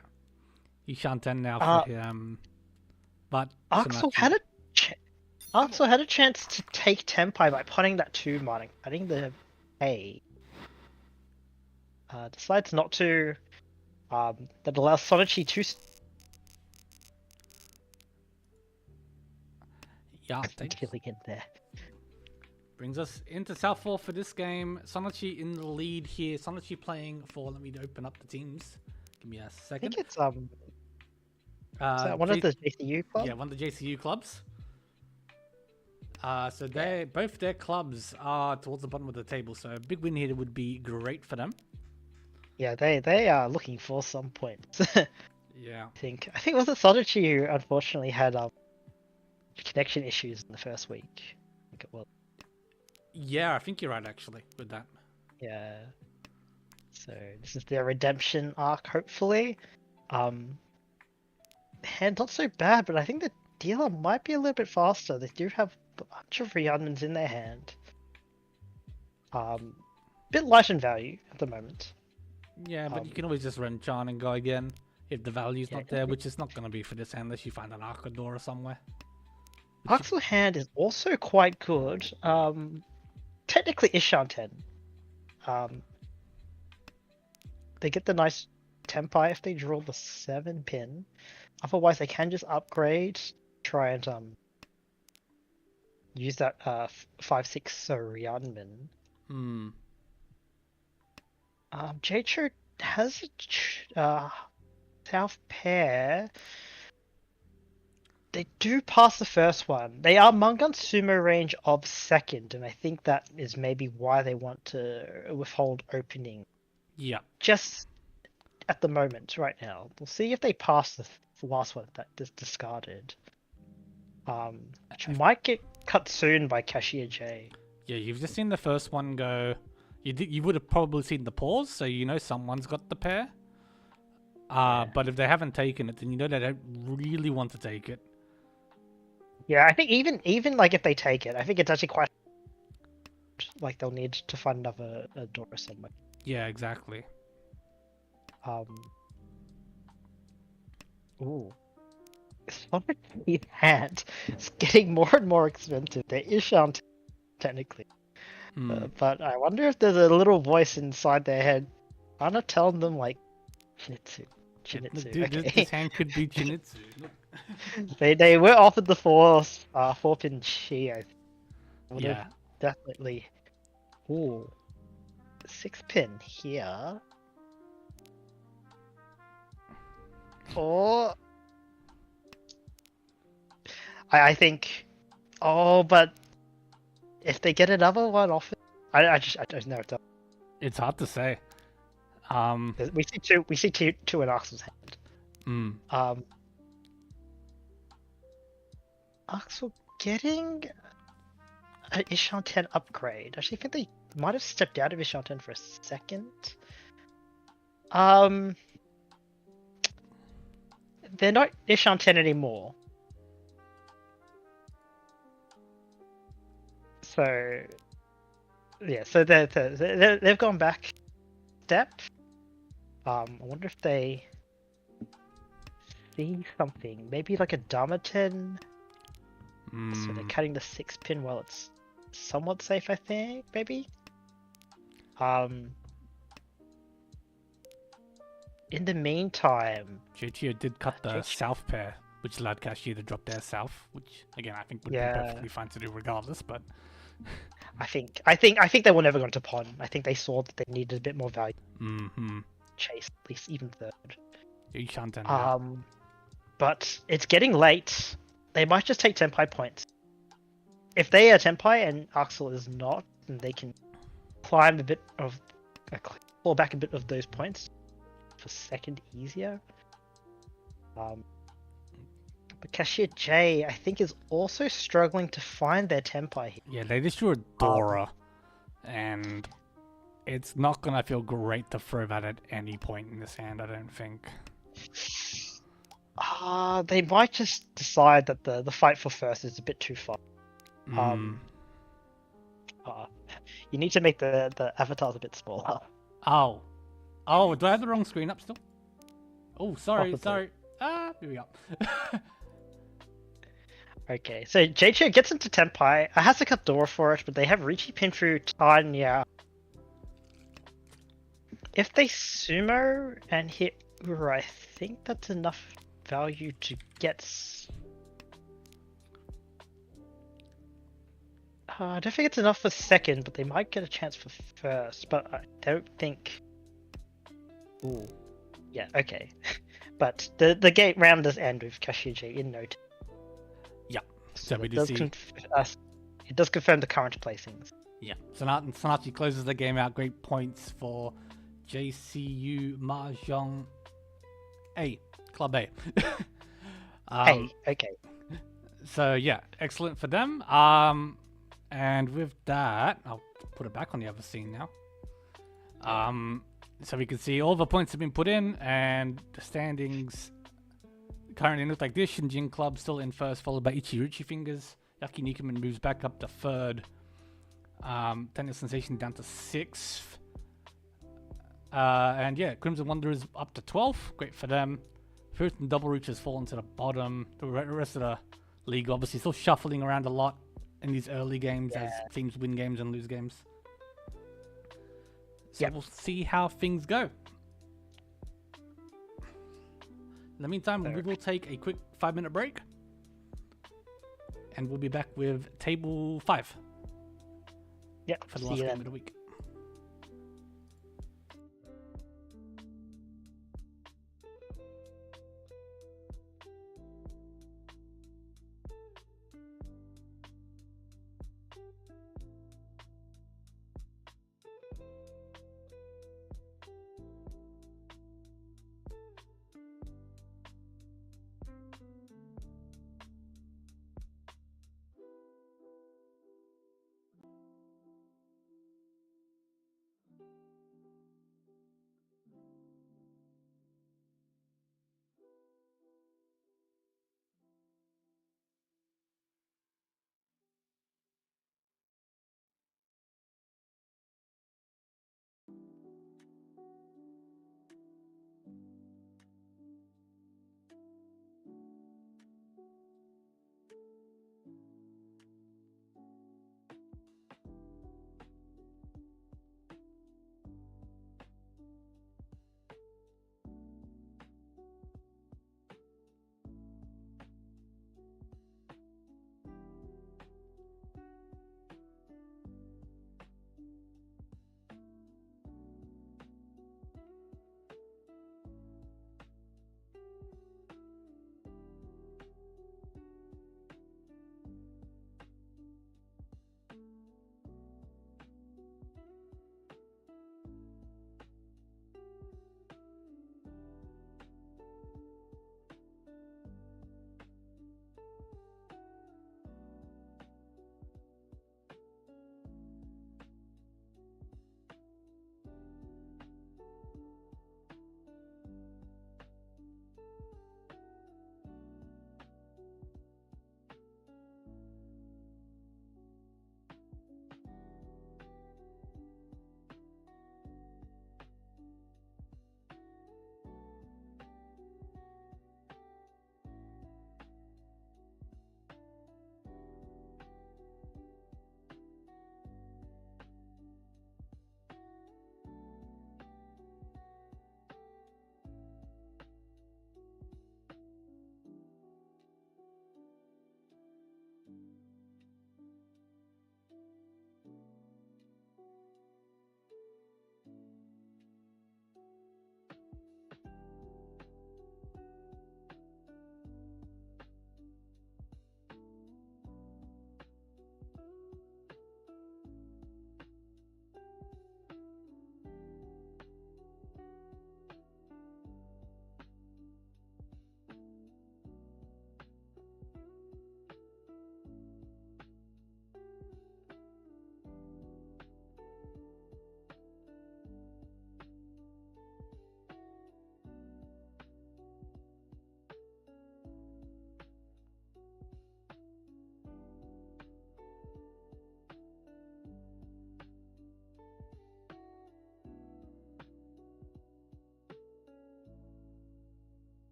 Hanchans now for him. But Axel had a chance to take Tenpai by putting that 2 man, cutting the A. Decides not to. That allows Sonichi to. Yeah, Killing in there. brings us into South 4 for this game. Sonichi in the lead here. Sonichi playing for. Let me open up the teams. Give me a I second. think it's one of the JCU clubs. Yeah, one of the JCU clubs. So both their clubs are towards the bottom of the table. So a big win here would be great for them. Yeah, they are looking for some points. Yeah. I think was it Sonichi who unfortunately had connection issues in the first week. I think it was. Yeah, I think you're right actually with that. Yeah. So this is their redemption arc, hopefully. Hand not so bad, but I think the dealer might be a little bit faster. They do have a bunch of Riichis in their hand. Bit light in value at the moment. Yeah, but you can always just run Chan and go again if the value's not there, which is not going to be for this hand unless you find an Arcador or somewhere. Axel hand is also quite good. Technically Ishanten. They get the nice Tenpai if they draw the 7 pin. Otherwise, they can just upgrade, try and use that 5-6 Ryanman. Jeicho has a South pair. They do pass the first one. They are Mangan sumo range of second, and I think that is maybe why they want to withhold opening. Yeah. Just at the moment, right now. We'll see if they pass the last one that is discarded. Which might get cut soon by Cashier J. Yeah, you've just seen the first one go. You would have probably seen the pause, so you know someone's got the pair. But if they haven't taken it, then you know they don't really want to take it. Yeah, I think even like if they take it, I think it's actually quite like they'll need to find another door somewhere. Yeah, exactly. Ooh. Sonic hand is getting more and more expensive. There is Shan't technically. But I wonder if there's a little voice inside their head kind of telling them like Chinitsu. Dude, Okay. this hand could be Chinitsu. they were offered the 4-pin chi, I think. Yeah. Definitely. Ooh. 6-pin here. Or I think. Oh, but if they get another one off, I don't know. It's hard to say. We see two in Axel's hand. Axel getting an Ishanten upgrade. Actually, I think they might have stepped out of Ishanten for a second. They're not Ishanten anymore. So, yeah, so they've gone back step. I wonder if they see something. Maybe like a Damaten. So they're cutting the 6-pin while it's somewhat safe, I think, maybe? In the meantime... JTO did cut the south pair, which allowed Cashier to drop their south, which, again, I think would be perfectly fine to do regardless, but... I think they were never going to pawn. I think they saw that they needed a bit more value. Chase, at least even third. Hanchans. but it's getting late. They might just take Tenpai points. If they are Tenpai and Axel is not, then they can climb a bit of, claw back a bit of those points for second easier. But Cashier J, I think, is also struggling to find their Tenpai here. Yeah, they just drew a Dora, and it's not gonna feel great to throw that at any point in this hand, I don't think. They might just decide that the fight for first is a bit too far. You need to make the avatars a bit smaller. Oh, do I have the wrong screen up still? Oh, sorry. Here we go. Okay, so JJ gets into Tenpai. I has to cut Dora for it, but they have Riichi, Pinfu, Tanya. If they sumo and hit Ura, I think that's enough value to get. I don't think it's enough for second, but they might get a chance for first. But I don't think. Ooh, yeah, okay. But the gate round does end with Kashiji in no time. Yeah, so we it do does see. It does confirm the current placings. Yeah, Sonachi closes the game out. Great points for JCU Mahjong A, Club A. Hey, okay. So yeah, excellent for them. And with that, I'll put it back on the other scene now. So we can see all the points have been put in, and the standings currently look like this. Shinjin Club still in first, followed by Ichiruchi Fingers. Yaki Nikaman moves back up to third. Tennis Sensation down to sixth. And yeah, Crimson Wanderers up to 12th. Great for them. Fruit and Double Reach has fallen to the bottom. The rest of the league obviously still shuffling around a lot in these early games as teams win games and lose games. So we'll see how things go. In the meantime, we will take a quick 5-minute break. And we'll be back with table 5. Yep, for the last game of the week.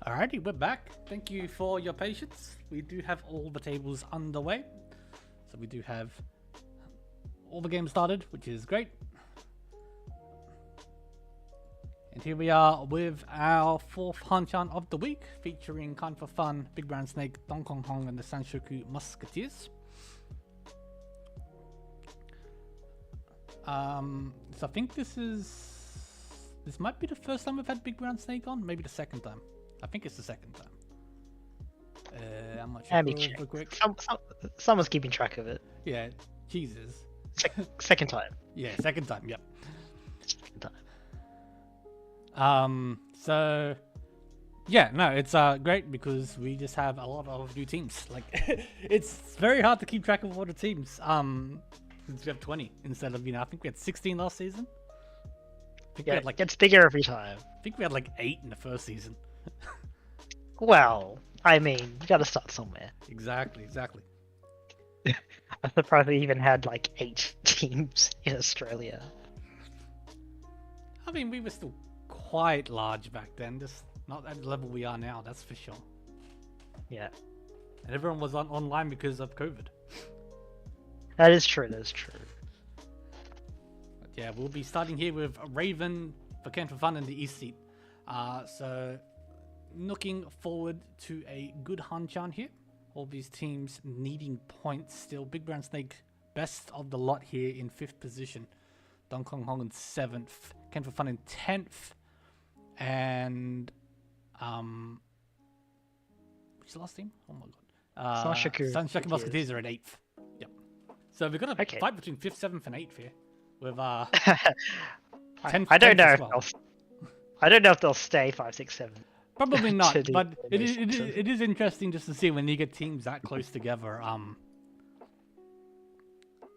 Alrighty, we're back. Thank you for your patience. We do have all the tables underway. So we do have all the games started, which is great. And here we are with our fourth Hanchan of the week, featuring Kind for Fun, Big Brown Snake, Dong Kong Hong, and the Sanshoku Musketeers. So I think this might be the first time we've had Big Brown Snake on, maybe the second time. I think it's the second time. I'm not sure. Let me check. Quick. Someone's keeping track of it. Yeah, Jesus. Second time. Yeah, second time. Yep. Second time. So yeah, no, it's great because we just have a lot of new teams. Like, it's very hard to keep track of all the teams. Since we have 20 instead of, I think we had 16 last season. Yeah, it gets bigger every time. I think we had like 8 in the first season. Well, I mean, you gotta start somewhere. Exactly. I'm surprised we even had like 8 teams in Australia. I mean, we were still quite large back then, just not at the level we are now, that's for sure. Yeah. And everyone was online because of COVID. That is true. But yeah, we'll be starting here with Raven for Ken for Fun in the East seat. So looking forward to a good Hanchan here. All these teams needing points still. Big Brown Snake, best of the lot here in 5th position. Dong Kong Hong in 7th. Ken for Fun in 10th. And which is the last team? Oh my god. Sanshoku Musketeers are at 8th. Yep. So we've got a fight between 5th, 7th, and 8th here. With 10th. I don't know well. I don't know if they'll stay 5, 6, 7. Probably not, but it is interesting just to see when you get teams that close together.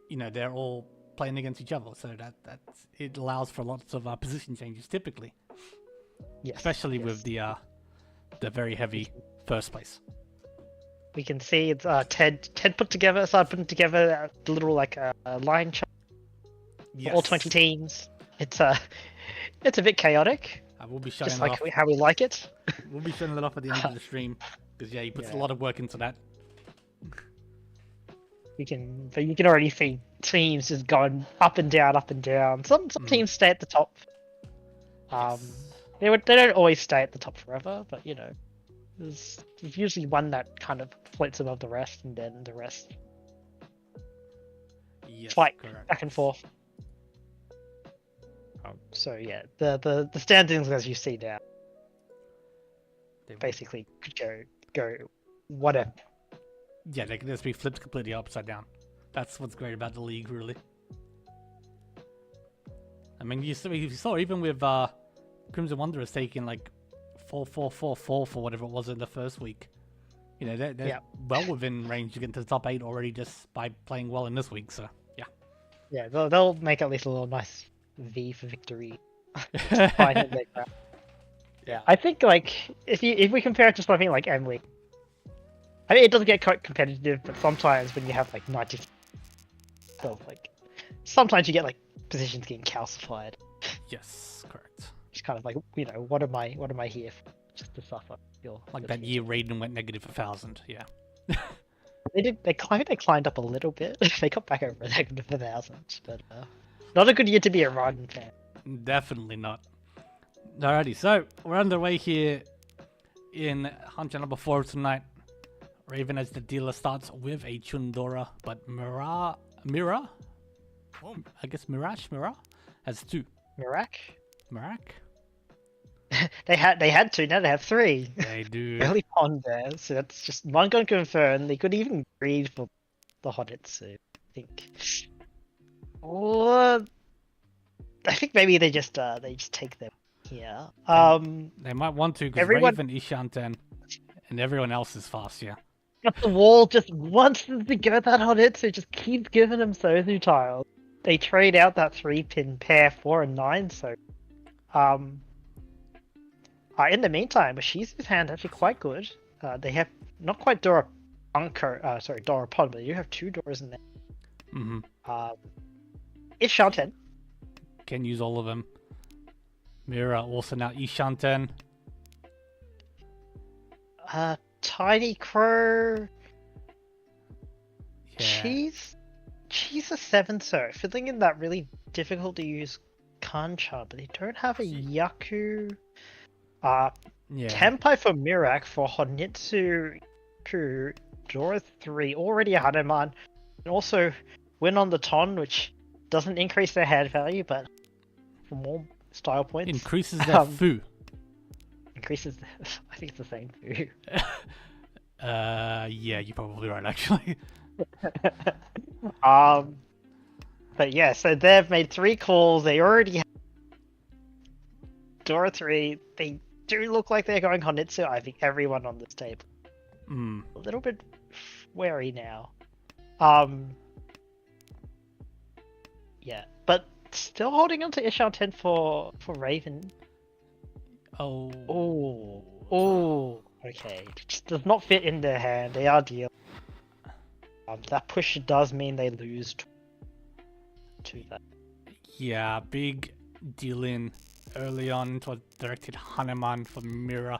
They're all playing against each other, so that it allows for lots of position changes typically. Yes, especially with the very heavy first place. We can see it's Ted started putting together the little line chart. Yes. All 20 teams. It's a bit chaotic. I will be showing just that off. how we like it. We'll be showing that off at the end of the stream because he puts a lot of work into that. You can already see teams just going up and down, up and down. Some teams stay at the top. They don't always stay at the top forever, but there's usually one that kind of floats above the rest, and then the rest fight back and forth. So yeah, the standings as you see now, basically could go whatever. Yeah, they can just be flipped completely upside down. That's what's great about the league, really. I mean, you saw even with Crimson Wanderers taking like 4-4-4-4 for whatever it was in the first week. They're well within range to get into the top 8 already just by playing well in this week. So yeah. Yeah, they'll make at least a little nice V for victory. Yeah, I think if we compare it to something like M League, I mean it doesn't get quite competitive, but sometimes when you have 90, so sometimes you get positions getting calcified. Yes, correct. It's kind of what am I here for? Just to suffer. Like that year Raiden went negative 1,000. Yeah. They climbed up a little bit. They got back over negative 1,000, but not a good year to be a Raiden fan. Definitely not. Alrighty, so we're underway here in Hanchan number 4 tonight. Raven as the dealer starts with a Chundora, but Mira, I guess Mirage has 2. Mirak? They had 2, now they have 3. They do. Early pond there, so that's just one gun confirmed. They could even breed for the Honetsu, I think. Or I think maybe they just take them here. They might want to because Raven, Ishanten, and everyone else is fast, yeah. But the wall just wants them to go that Honetsu, just keeps giving them Sozu tiles. They trade out that 3-pin pair 4 and 9, so in the meantime, Ashizu's hand actually quite good. They have not quite Dora Pod, but you have 2 doors in there. Mm-hmm. Ishanten can use all of them. Mira also now Ishanten. Tiny Crow. Yeah. She's a 7 so filling in that really difficult to use Kancha, but they don't have a Yaku. Yeah. Tenpai for Mirak for Honitsu Ku Dora 3, already a Hanuman, and also win on the Ton, which doesn't increase their hand value, but for more style points. Increases their foo. Increases, I think it's the same foo. Yeah, you're probably right, actually. But yeah, so they've made 3 calls, they already have Dora 3, they do look like they're going Honitsu. I think everyone on this table a little bit wary now. Yeah, but still holding on to Ishan 10 for Raven. Oh, okay. Just does not fit in their hand. They are dealing. That push does mean they lose to that. Yeah, big deal in early on. It was directed Hanuman for Mira.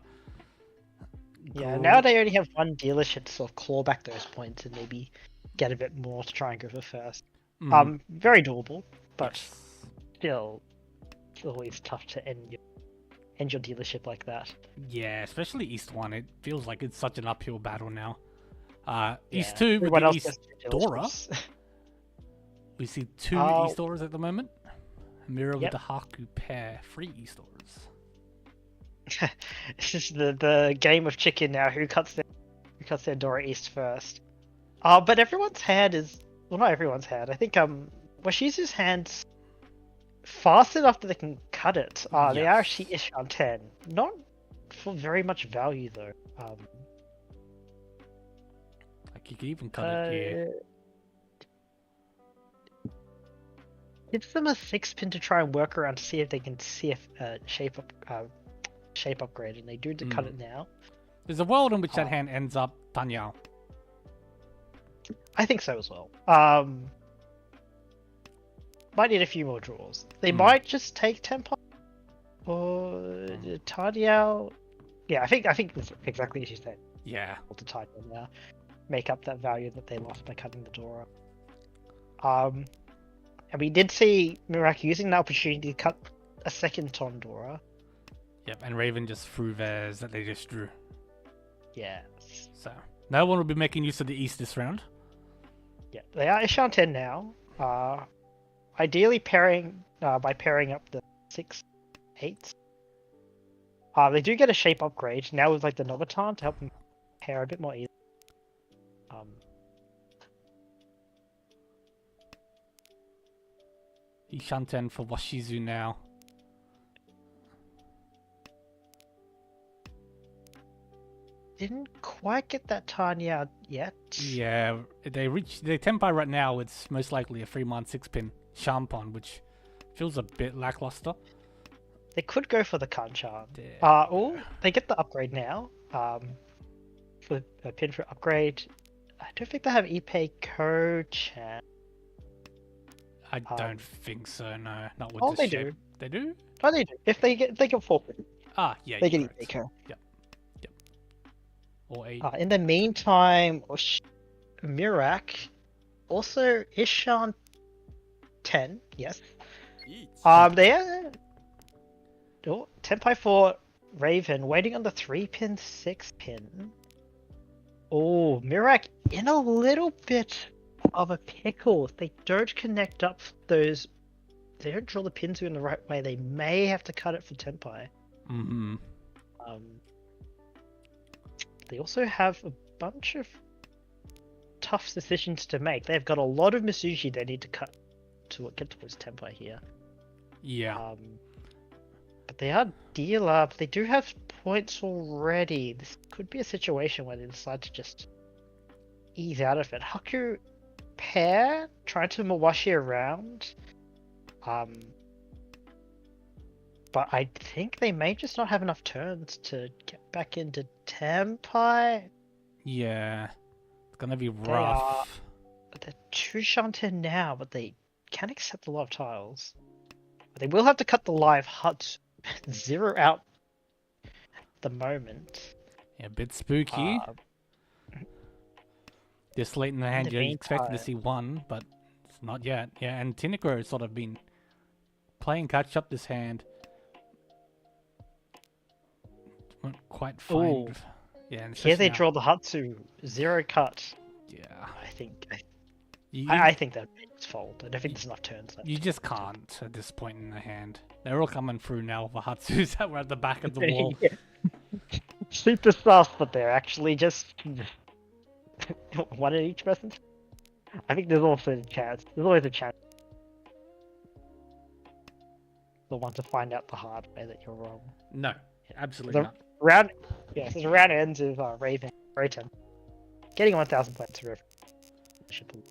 Yeah, now they only have one dealership to sort of claw back those points and maybe get a bit more to try and go for first. Very doable, but still, it's always tough to end your dealership like that. Yeah, especially East 1. It feels like it's such an uphill battle now. East Yeah. 2 with Everyone the else East gets two Dora. dealerships. We see 2 East Doras at the moment. Mira with the Haku pair, 3 East Doras. It's just the game of chicken now. Who cuts their Dora East first? But everyone's hand is, well, not everyone's hand. I think Washizu's hand's fast enough that they can cut it. They are actually Ishan 10, not for very much value though. Like you could even cut it here. Gives them a 6-pin to try and work around to see if they can see if shape upgrade, and they do to cut it now. There's a world in which that hand ends up Tanyao. I think so as well. Might need a few more draws. They might just take Tempo or Tanyao. Yeah, I think it's exactly as you said. Yeah. To Tanyao now, make up that value that they lost by cutting the Dora. And we did see Mirak using the opportunity to cut a second Tondora. Yep, and Raven just threw theirs that they just drew. Yes. So, no one will be making use of the East this round. Yeah, they are Ishan 10 now. Ideally by pairing up the 6, 8s. They do get a shape upgrade now with like the Novaton to help them pair a bit more easily. Ishanten for Washizu now. Didn't quite get that Tanya yet. Yeah, they Tenpai right now. It's most likely a 3-man 6-pin Shampon, which feels a bit lackluster. They could go for the Kanchan. They get the upgrade now. For a pin for upgrade. I don't think they have Ippei Ko-chan. I don't think so. No, not with Oh, this they shape. do. They do? Oh, they do. If they get 4 pin. Yeah, they get right. Ippei Ko. Yep. Or 8. In the meantime, Mirak, also Ishan 10, yes. They are Tenpai for Raven, waiting on the 3-pin, 6-pin. Oh, Mirak in a little bit of a pickle. If they don't connect up those, they don't draw the pins in the right way, they may have to cut it for Tenpai. They also have a bunch of tough decisions to make. They've got a lot of Misuji they need to cut to get towards Tenpai here. Yeah. But they are dealer, but they do have points already. This could be a situation where they decide to just ease out of it. Haku pair, trying to Mawashi around. But I think they may just not have enough turns to get back into Tenpai. Yeah. It's gonna be rough. They're 2 Shanten now, but they can accept a lot of tiles. But they will have to cut the live huts 0 out at the moment. Yeah, a bit spooky. This late in the hand, you're expecting to see one, but it's not yet. Yeah, and Tinnicker has sort of been playing catch up this hand. Won't quite find. Ooh. Yeah, and Here they now. draw the Hatsu. 0 cut. Yeah. I think that it's fold. I don't think there's enough turns left. You just can't at this point in the hand. They're all coming through now for Hatsus that were at the back of the wall. Super soft, but they're actually just one in each person. I think there's also a chance. There's always a chance. The one to find out the hard way that you're wrong. No, absolutely not. So the round ends with Raven, Roten, getting 1,000 points for every.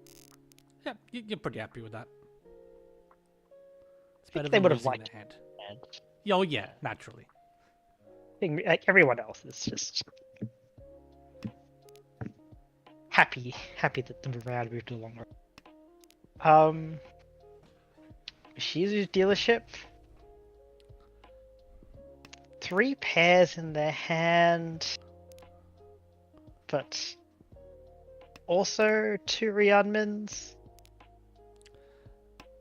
Yeah, you're pretty happy with that. It's I better think they than would have losing liked the hand. it. Oh yeah, naturally. I think like everyone else is just happy that the round moved along. Shizu's dealership. 3 pairs in their hand, but also 2 Ryanmans.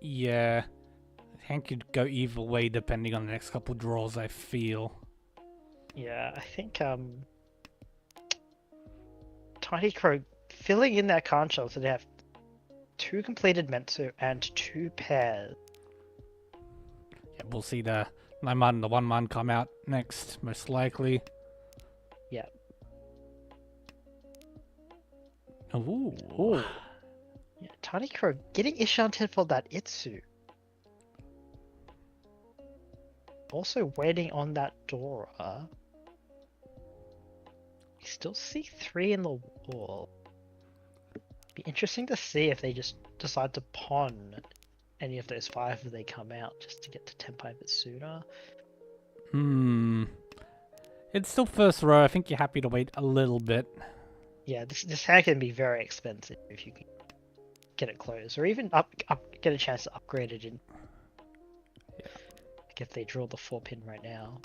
Yeah, hand could go either way depending on the next couple draws, I feel. Yeah, I think Tiny Crow filling in that card shell, so they have 2 completed Metsu and 2 pairs. Yeah, we'll see the 9-man and the 1-man come out next, most likely. Yeah. Ooh. Ooh. Yeah, Tiny Crow getting Ishan tenfold that Itsu. Also waiting on that Dora. We still see 3 in the wall. Be interesting to see if they just decide to pawn any of those 5 as they come out just to get to Tenpai a bit sooner. It's still first row. I think you're happy to wait a little bit. Yeah, this hand can be very expensive if you can get it closed, or even get a chance to upgrade it in. Yeah. Like if they draw the 4-pin right now.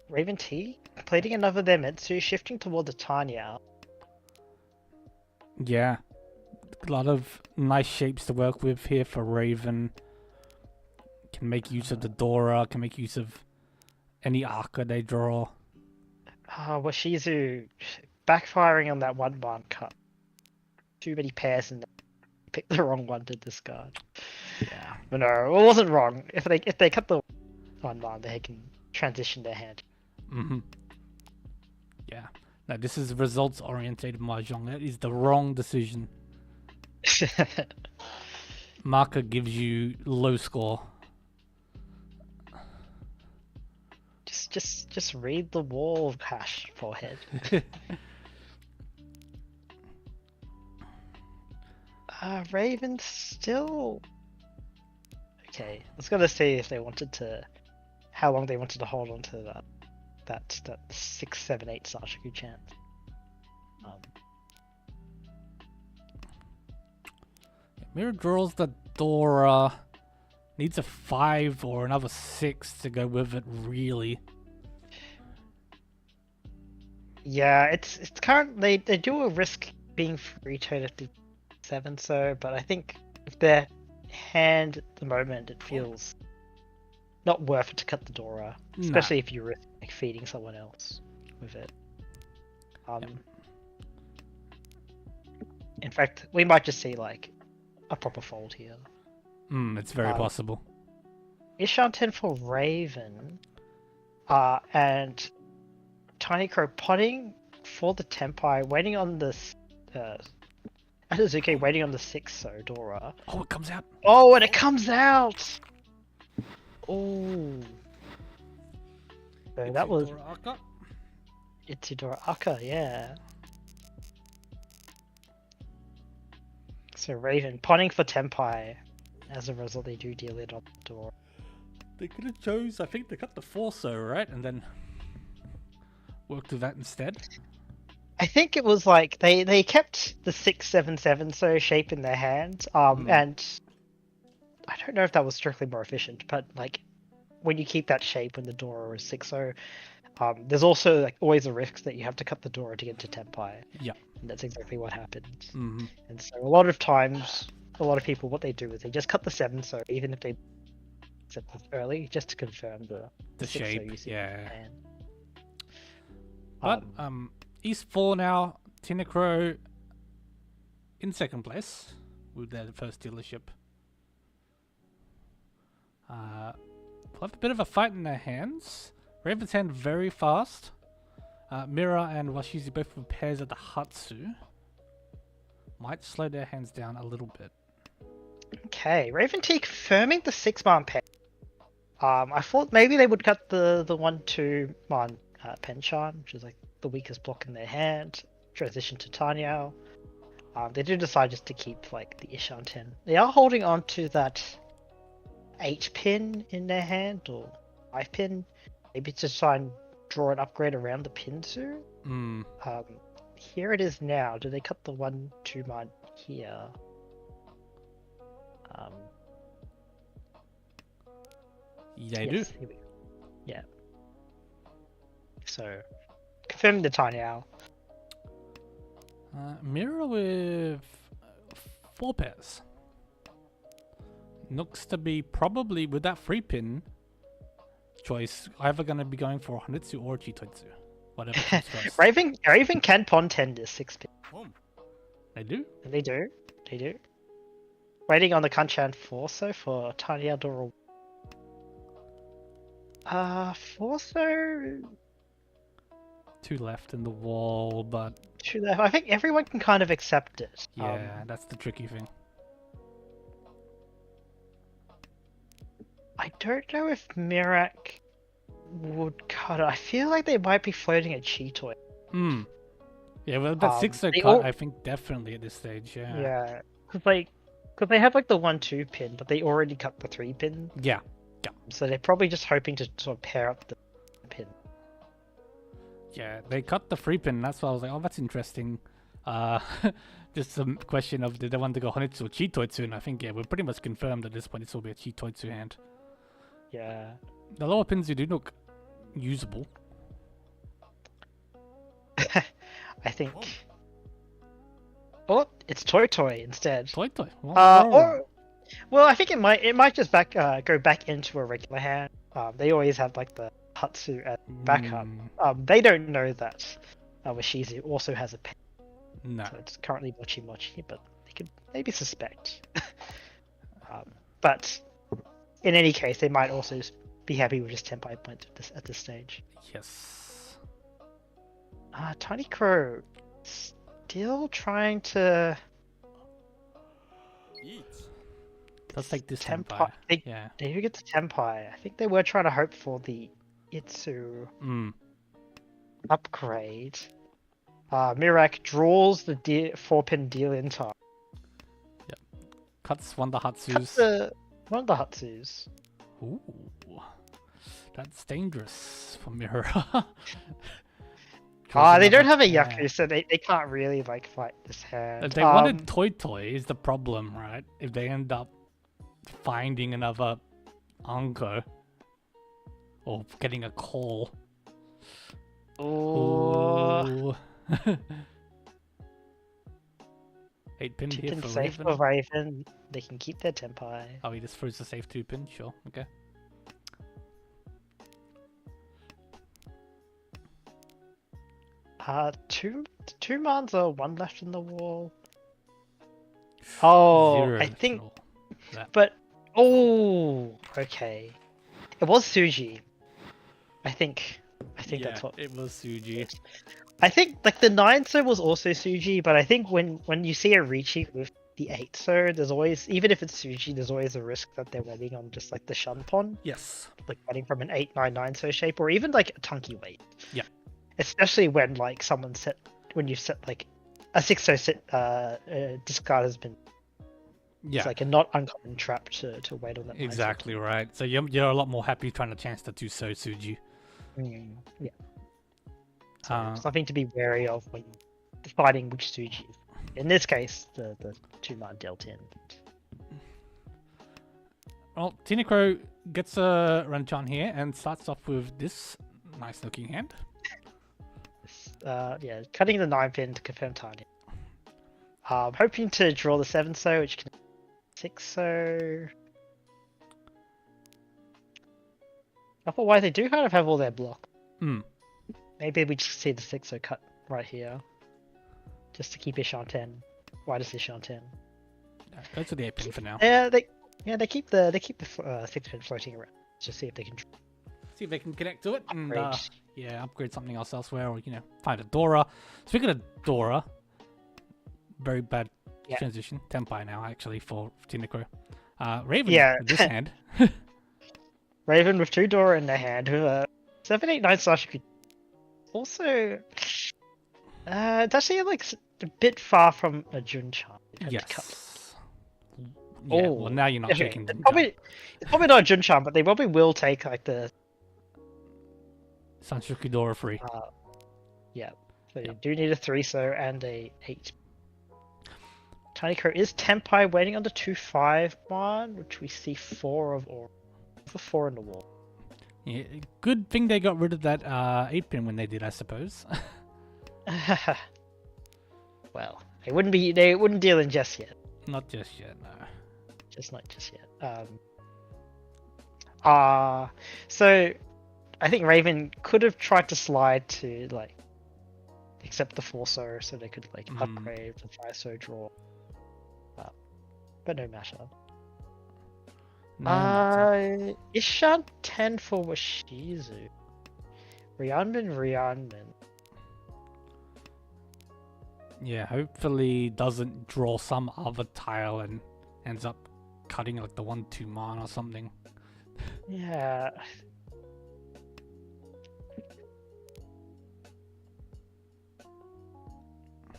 Raven T plating another their Metsu, shifting toward the Tanya. Yeah. A lot of nice shapes to work with here for Raven. Can make use of the Dora, can make use of any Arca they draw. Washizu backfiring on that 1-man cut. Too many pairs and picked the wrong one to discard. Yeah. But no, it wasn't wrong. If they cut the 1-man, they can transition their hand. Yeah. No, this is results-oriented Mahjong. That is the wrong decision. Marker gives you low score. Just read the wall, Hash, forehead. Raven still. Okay, I was gonna see if they wanted to, how long they wanted to hold on to that 6, 7, 8 Sashaku chance. Mirror draws the Dora. Needs a 5 or another 6 to go with it, really. Yeah, it's current. They do a risk being free trade at the 7, so, but I think if their hand at the moment, it feels not worth it to cut the Dora, especially if you're like feeding someone else with it. In fact, we might just see like a proper fold here. It's very possible. Ishan 10 for Raven, and Tiny Crow potting for the Tenpai, waiting on the Azuki waiting on the 6 so Dora. Oh, it comes out. Oh, and it comes out. Oh, so that was Itadora Aka, yeah. So Raven potting for Tenpai. As a result, they do deal it on the door. They could have chose, I think they cut the 4 so, right? And then worked with that instead. I think it was like they kept the 6, 7, 7 so shape in their hand. And I don't know if that was strictly more efficient, but like when you keep that shape when the door is 6 so, There's also like always a risk that you have to cut the Dora to get to Tenpai. Yeah. And that's exactly what happens. Mm-hmm. And so a lot of times, a lot of people, what they do is they just cut the 7, so even if they set this early, just to confirm the 6, so shape, you see yeah. the plan. But East 4 now, Tinacro in second place with their first dealership. We'll have a bit of a fight in their hands. Raven's Hand very fast. Mira and Washizu both with pairs at the Hatsu. Might slow their hands down a little bit. Okay, Raven T confirming the 6-man pair. I thought maybe they would cut the 1-2 man Penchan, which is like the weakest block in their hand. Transition to Tanyao. They do decide just to keep like the Ishan 10. They are holding on to that 8-pin in their hand or 5-pin, maybe to try and draw an upgrade around the Pinzu. Here it is now. Do they cut the 1-2 man here? They do. Here we go. Yeah. So, confirming the Tanyao. Mirror with 4 pairs. Looks to be probably with that 3-pin choice, either going to be going for Hanitsu or Chitoitsu. Whatever comes first. Raven can pawn 10 this 6-pin. They do? They do. They do. Waiting on the Kanchan Forso for Tanya Doro. Forso. 2 left in the wall, but 2 left. I think everyone can kind of accept it. yeah, that's the tricky thing. I don't know if Mirak would cut it. I feel like they might be floating a Cheetoy. Yeah, well, that 6er cut, all... I think definitely at this stage, yeah. Yeah, because they have like the 1-2 pin, but they already cut the 3 pin. Yeah. So they're probably just hoping to sort of pair up the pin. Yeah, they cut the 3-pin, that's why I was like, oh, that's interesting. Just some question of, did they want to go Honitsu or Chitoitsu? And I think, yeah, we're pretty much confirmed at this point this will be a Chitoitsu hand. Yeah. The lower pins do look usable. I think. Oh, it's Toy Toy instead. Toy. Well, I think it might just go back into a regular hand. They always have like the Hatsu at backup. They don't know that Washizu also has a pen. No. So it's currently Mochi, but they could maybe suspect. But in any case, they might also be happy with just Tenpai points at this stage. Yes. Tiny Crow still trying to. Let's take this Tenpai. They do get the Tenpai. I think they were trying to hope for the Itsu upgrade. Mirak draws the 4-pin deal in time. Yep. Cuts one of the Hatsus. One of the Hatsus. Ooh. That's dangerous for Mira. They don't have a Yaku, so they can't really like fight this hand. If they wanted Toy is the problem, right? If they end up finding another Anko or getting a call. Oh. 8-pin here Two-pin for safe Raven. for Raven. They can keep their Tenpai. Oh, he just throws the safe 2-pin. Sure, okay. Two mans are 1 left in the wall. Oh, Zero I think. that. But okay. It was Suji. I think that's what it was Suji. I think like the 9-so was also Suji, but I think when you see a Riichi with the 8-so, there's always, even if it's Suji, there's always a risk that they're waiting on just like the Shunpon. Yes. Like waiting from an 8-9-9-so shape, or even like a Tunky weight. Yeah. Especially when like when you set like a 6-so discard has been. Yeah. It's like a not uncommon trap to wait on that. Exactly right. So you're a lot more happy trying to chance the 2-so Suji. Yeah. So something to be wary of when deciding which Suji. In this case, the 2-man dealt in. Well, Tinacro gets a Ranchan here and starts off with this Nice looking hand. Yeah, cutting the 9-pin to confirm Tanya. Hoping to draw the 7-so, which can 6-so. Otherwise, they do kind of have all their block. Hmm. Maybe we just see the 6-so cut right here, just to keep Ishan-10. Why does Ishan-10? Go to the 8-pin for now. Yeah, they keep the 6-pin floating around. Just see if they can See if they can connect to it and upgrade. yeah, upgrade something else elsewhere, or find a Dora. Speaking of Dora, very bad transition. Tenpai now actually for Tiniko. Raven with this hand. Raven with 2 Dora in their hand, with a 789 Sasha. Also, it's actually like a bit far from a Junchan. Yes. Yeah, well now you're not taking It's probably not a Junchan, but they probably will take like the Sanshuku Dora free. Yeah, so you do need a 3-so and a 8. Tiny Crow is Tenpai waiting on the 2-5 one, which we see 4 of, or for 4 in the wall. Yeah, good thing they got rid of that 8-pin when they did, I suppose. Well, they wouldn't deal in just yet. Not just yet, no. Not just yet. So I think Raven could have tried to slide to like accept the 4-so so they could like upgrade the 5-so draw. But no matter. Ishan 10 for Washizu. Ryanman. Yeah, hopefully doesn't draw some other tile and ends up cutting like the 1-2 man or something. Yeah.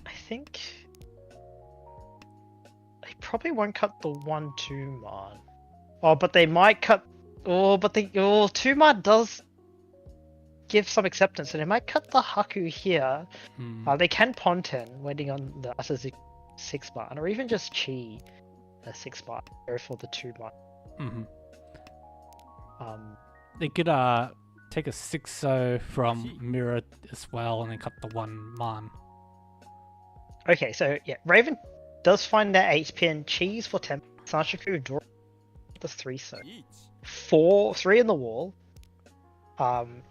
I think they probably won't cut the 1-2 man. Oh, but they might cut. Oh, but 2 man does give some acceptance, and they might cut the Haku here. They can Ponten, waiting on the Asazi 6 man, or even just Chi 6 man, go for the 2 man. They could take a 6-so from Mirror as well, and then cut the 1 man. Okay, so yeah, Raven does find that 8-pin. Cheese for 10. Sanshoku draw the 3-so. 3 in the wall.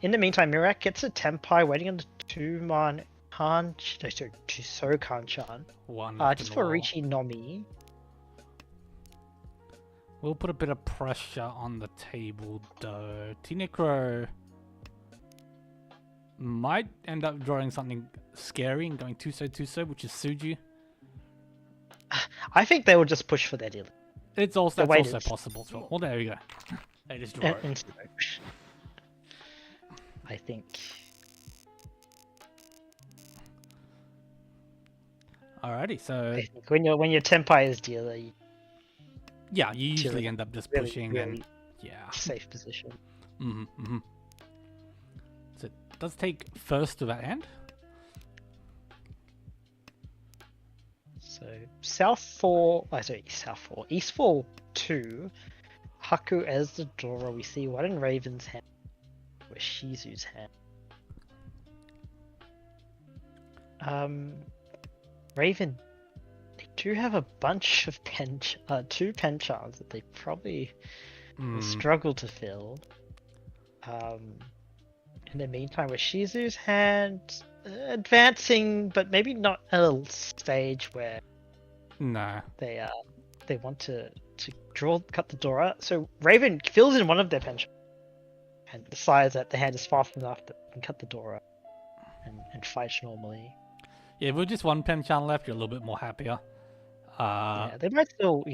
In the meantime, Mirak gets a Tenpai waiting on the 2-man Kanchan. Just for Riichi Nomi. We'll put a bit of pressure on the table though. Tinekro might end up drawing something scary and going 2-so, which is Suju. I think they will just push for their deal. That's also possible. So, well, there we go. They just draw it. I think. Alrighty, so I think when your Tenpai is dealer, you usually end up just pushing and safe position. So it does take first to that hand. So East 4 2. Haku as the Dora. We see one in Raven's hand, with Shizu's hand. Raven, they do have a bunch of 2 pen charms that they probably will struggle to fill. In the meantime, with Shizu's hand advancing, but maybe not at a stage where they want to cut the Dora. So Raven fills in one of their pen charms and decides that the hand is fast enough that they can cut the Dora and fight normally. Yeah, with just 1 pen channel left, you're a little bit more happier. They might still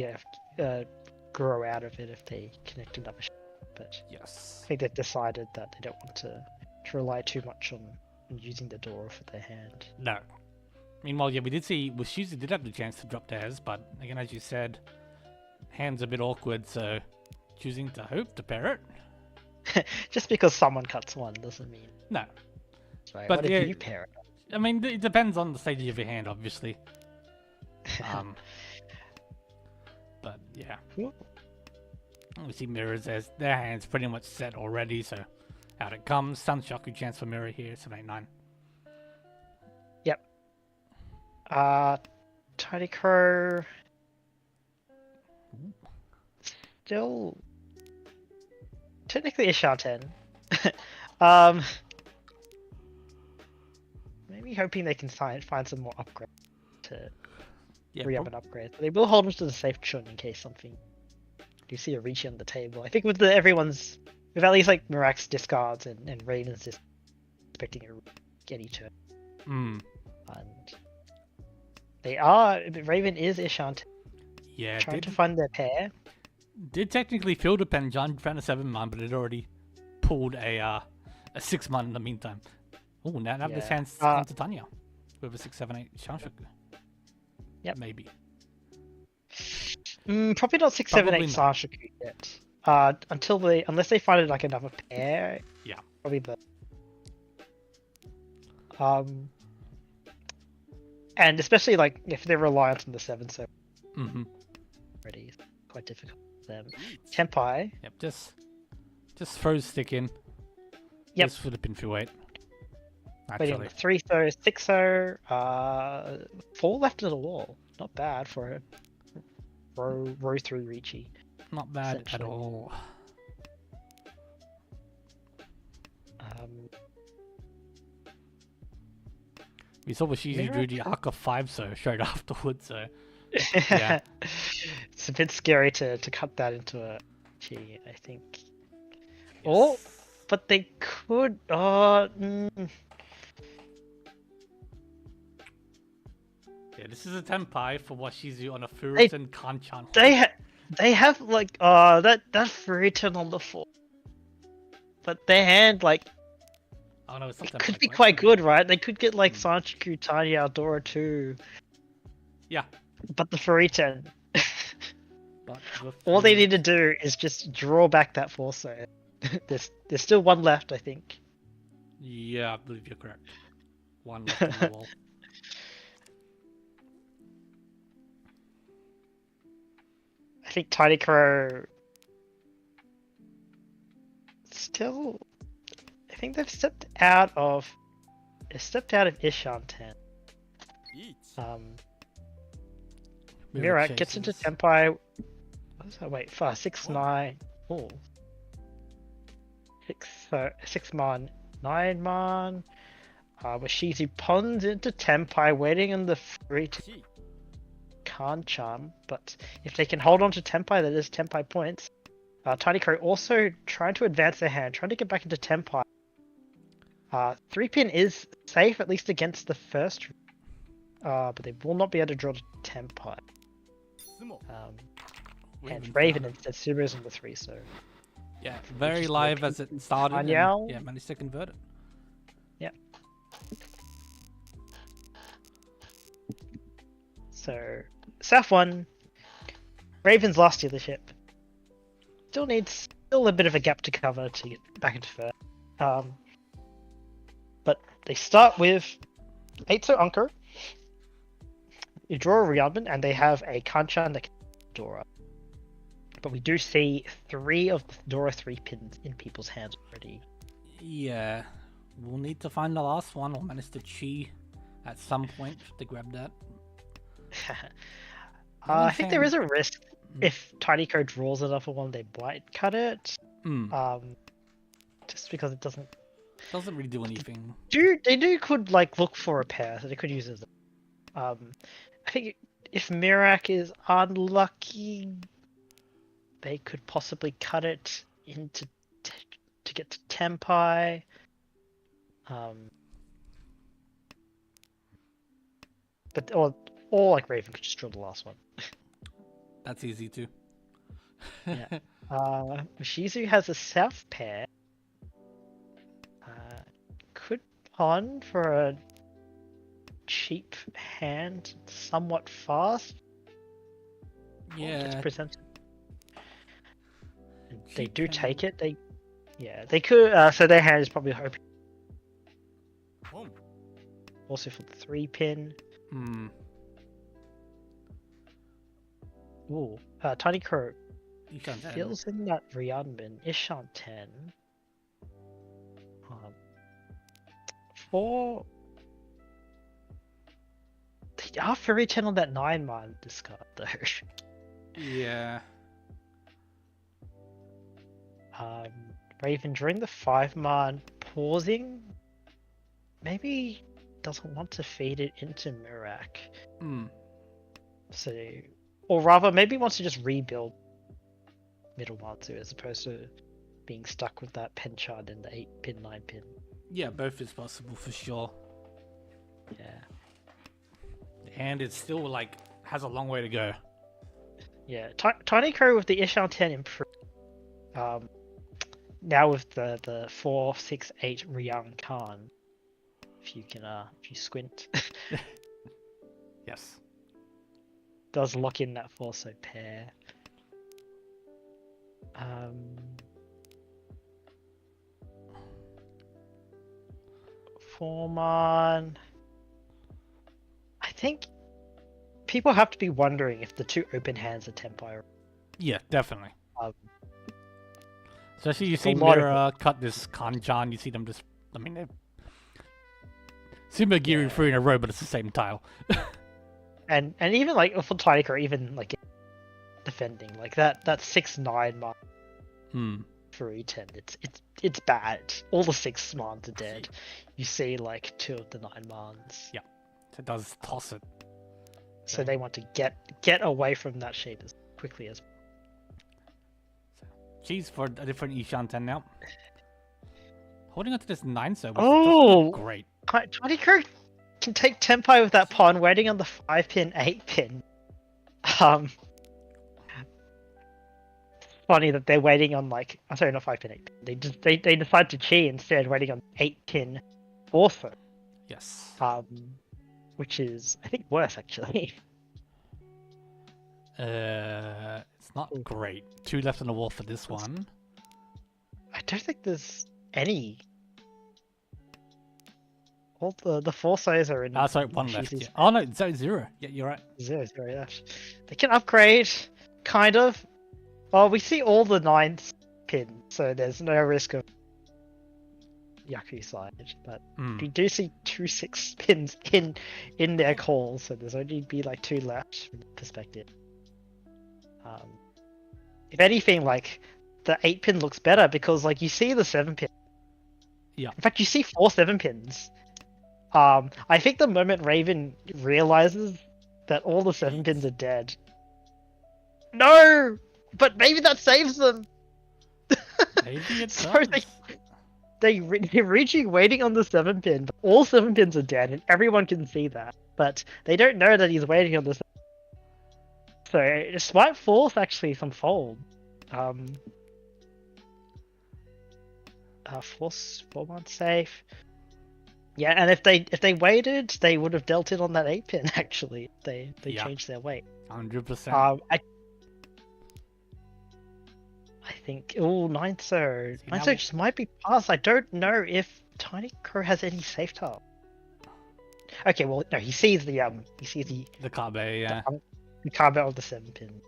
grow out of it if they connect another shot, but yes, I think they've decided that they don't want to rely too much on using the Dora for their hand. No. Meanwhile, we did see Washizu did have the chance to drop theirs, but again, as you said, hand's a bit awkward, so choosing to hope to pair it. Just because someone cuts one doesn't mean. No. Right. But what if you pair it? I mean, it depends on the stage of your hand, obviously. But yeah. We see Mirrors as their hand's pretty much set already, so Out it comes. Sanshaku chance for mirror here. 789. Yep. Tiny Crow. Still. Technically a Shanten. Maybe hoping they can find some more upgrades to re-up and upgrade. But they will hold them to the safe chun in case something. You see a Riichi on the table. I think with everyone's, with at least like Mirak's discards and Raven's just expecting a any turn. And they are. Raven is Ishant. Yeah, trying to find their pair. Did technically field a pen. John found a 7-man, but it already pulled a 6-man in the meantime. Oh, now this hand's gone to Tanya with a 6-7-8 Shanshaku. Yep. Maybe. Probably not 6-7-8 Shanshaku yet. Unless they find like another pair. Yeah. Probably the. And especially like if they're reliant on the 7-7. Already, it's quite difficult for them. Tempai. Yep. Just throw stick in. Yep. Just for the pin through 8. Waiting on the 3-0, 6-0, 4 left of the wall. Not bad for a row through Riichi. Not bad at all. We saw Washizu drew the Haka 5 so straight afterwards, so yeah. It's a bit scary to cut that into a Chi, I think. Yes. Oh, but they could. Yeah, this is a Tenpai for Washizu on a Furutan Kanchan. They have like that Furutan on the 4. But their hand like it's not it could be quite good, right? They could get like Sanchiku, Tiny Aldora too. Yeah. But the Furutan. All they need to do is just draw back that 4-so. There's still one left, I think. Yeah, I believe you're correct. One left on the wall. I think Tiny Crow still. I think they've stepped out of Ishanten. Mirak gets into Tenpai. What is that? Wait, 6-9. Oh. 6-man, 9-man. Washizu pawns into Tenpai, waiting on the free to Kanchan, but if they can hold on to Tenpai, that is Tenpai points. Tiny Crow also trying to advance their hand, trying to get back into Tenpai. 3-pin is safe, at least against the first, but they will not be able to draw to Tenpai. And Raven instead Subaru's on the 3, so... Yeah, very live as it started, and yeah, managed to convert it. Yep. So, South 1, Raven's last dealership. Still needs a bit of a gap to cover to get back into first. But they start with 8-so Anko. You draw a Ryunban, and they have a Kanchan that can Dora. But we do see 3 of the Dora 3 pins in people's hands already. Yeah, we'll need to find the last one or manage to Chi at some point to grab that. I think there is a risk if Tiny Crow draws another one, they might cut it. Just because it doesn't really do anything. They could like look for a pair, so they could use it as I think if Mirak is unlucky, they could possibly cut it into to get to Tenpai. But or like Raven could just draw the last one. That's easy too. Yeah. Shizu has a South pair. Could pawn for a cheap hand, somewhat fast. Yeah. Presented. They do take it. They could. So their hand is probably hoping. Also for the 3-pin. Ooh, Tiny Crow feels in that Ryunban Ishanten. For they are fairy ten on that 9-man discard though. Yeah. Raven during the 5-man pausing, maybe doesn't want to feed it into Mirak. So, or rather, maybe wants to just rebuild middle Manzu as opposed to being stuck with that penchant in the 8-pin, 9-pin. Yeah, both is possible for sure. Yeah. The hand is still like has a long way to go. Yeah, Tiny Crow with the Ishan 10 improved. Now with the 4, 6, 8 Ryang Khan. If you can, if you squint. Yes. Does lock in that 4-so pair. 4-man. I think people have to be wondering if the 2 open hands are Tempai. Yeah, definitely. Especially you a see lot of- Mira cut this Kanchan, you see them just, I mean, they're Sumagiri 3 in a row, but it's the same tile. And even like for Tiny Crow, even like defending like that 6-9 mark for E10, it's bad. All the 6 mans are dead. You see like 2 of the 9 mans. Yeah, so it does toss it. So they want to get away from that shape as quickly as. Cheese for a different Ishan 10 now. Holding on to this 9-so Oh, great. Tiny Crow can take Tempai with that pawn, waiting on the 5-pin, 8-pin. Funny that they're waiting on like, I'm sorry, not 5-pin, 8-pin. They decide to chi instead, waiting on 8-pin also. Yes. Which is I think worse actually. It's not great. 2 left on the wall for this one. I don't think there's any. All the 4-sos are in. Ah, sorry, 1 left. Yeah. Oh no, 0. Yeah, you're right. 0, yeah. They can upgrade, kind of. Well, we see all the 9th pins, so there's no risk of Yaku side, but we do see 2 6 pins in their call, so there's only be like 2 left from that perspective. If anything, like the 8-pin looks better because like you see the 7-pin. Yeah. In fact, you see 4 7-pins. I think the moment Raven realizes that all the 7-pins are dead. No, but maybe that saves them. Maybe it So does. they're Riichi waiting on the 7-pin, but all 7-pins are dead, and everyone can see that. But they don't know that he's waiting on the 7-pin. So this might force actually some fold. Force 4-man safe. Yeah, and if they waited, they would have dealt it on that 8-pin actually. They changed their weight. 100%. I think 9-so just might be passed. I don't know if Tiny Crow has any safe tile. Okay, well no, he sees the Kabe, yeah. The card of the 7-pin.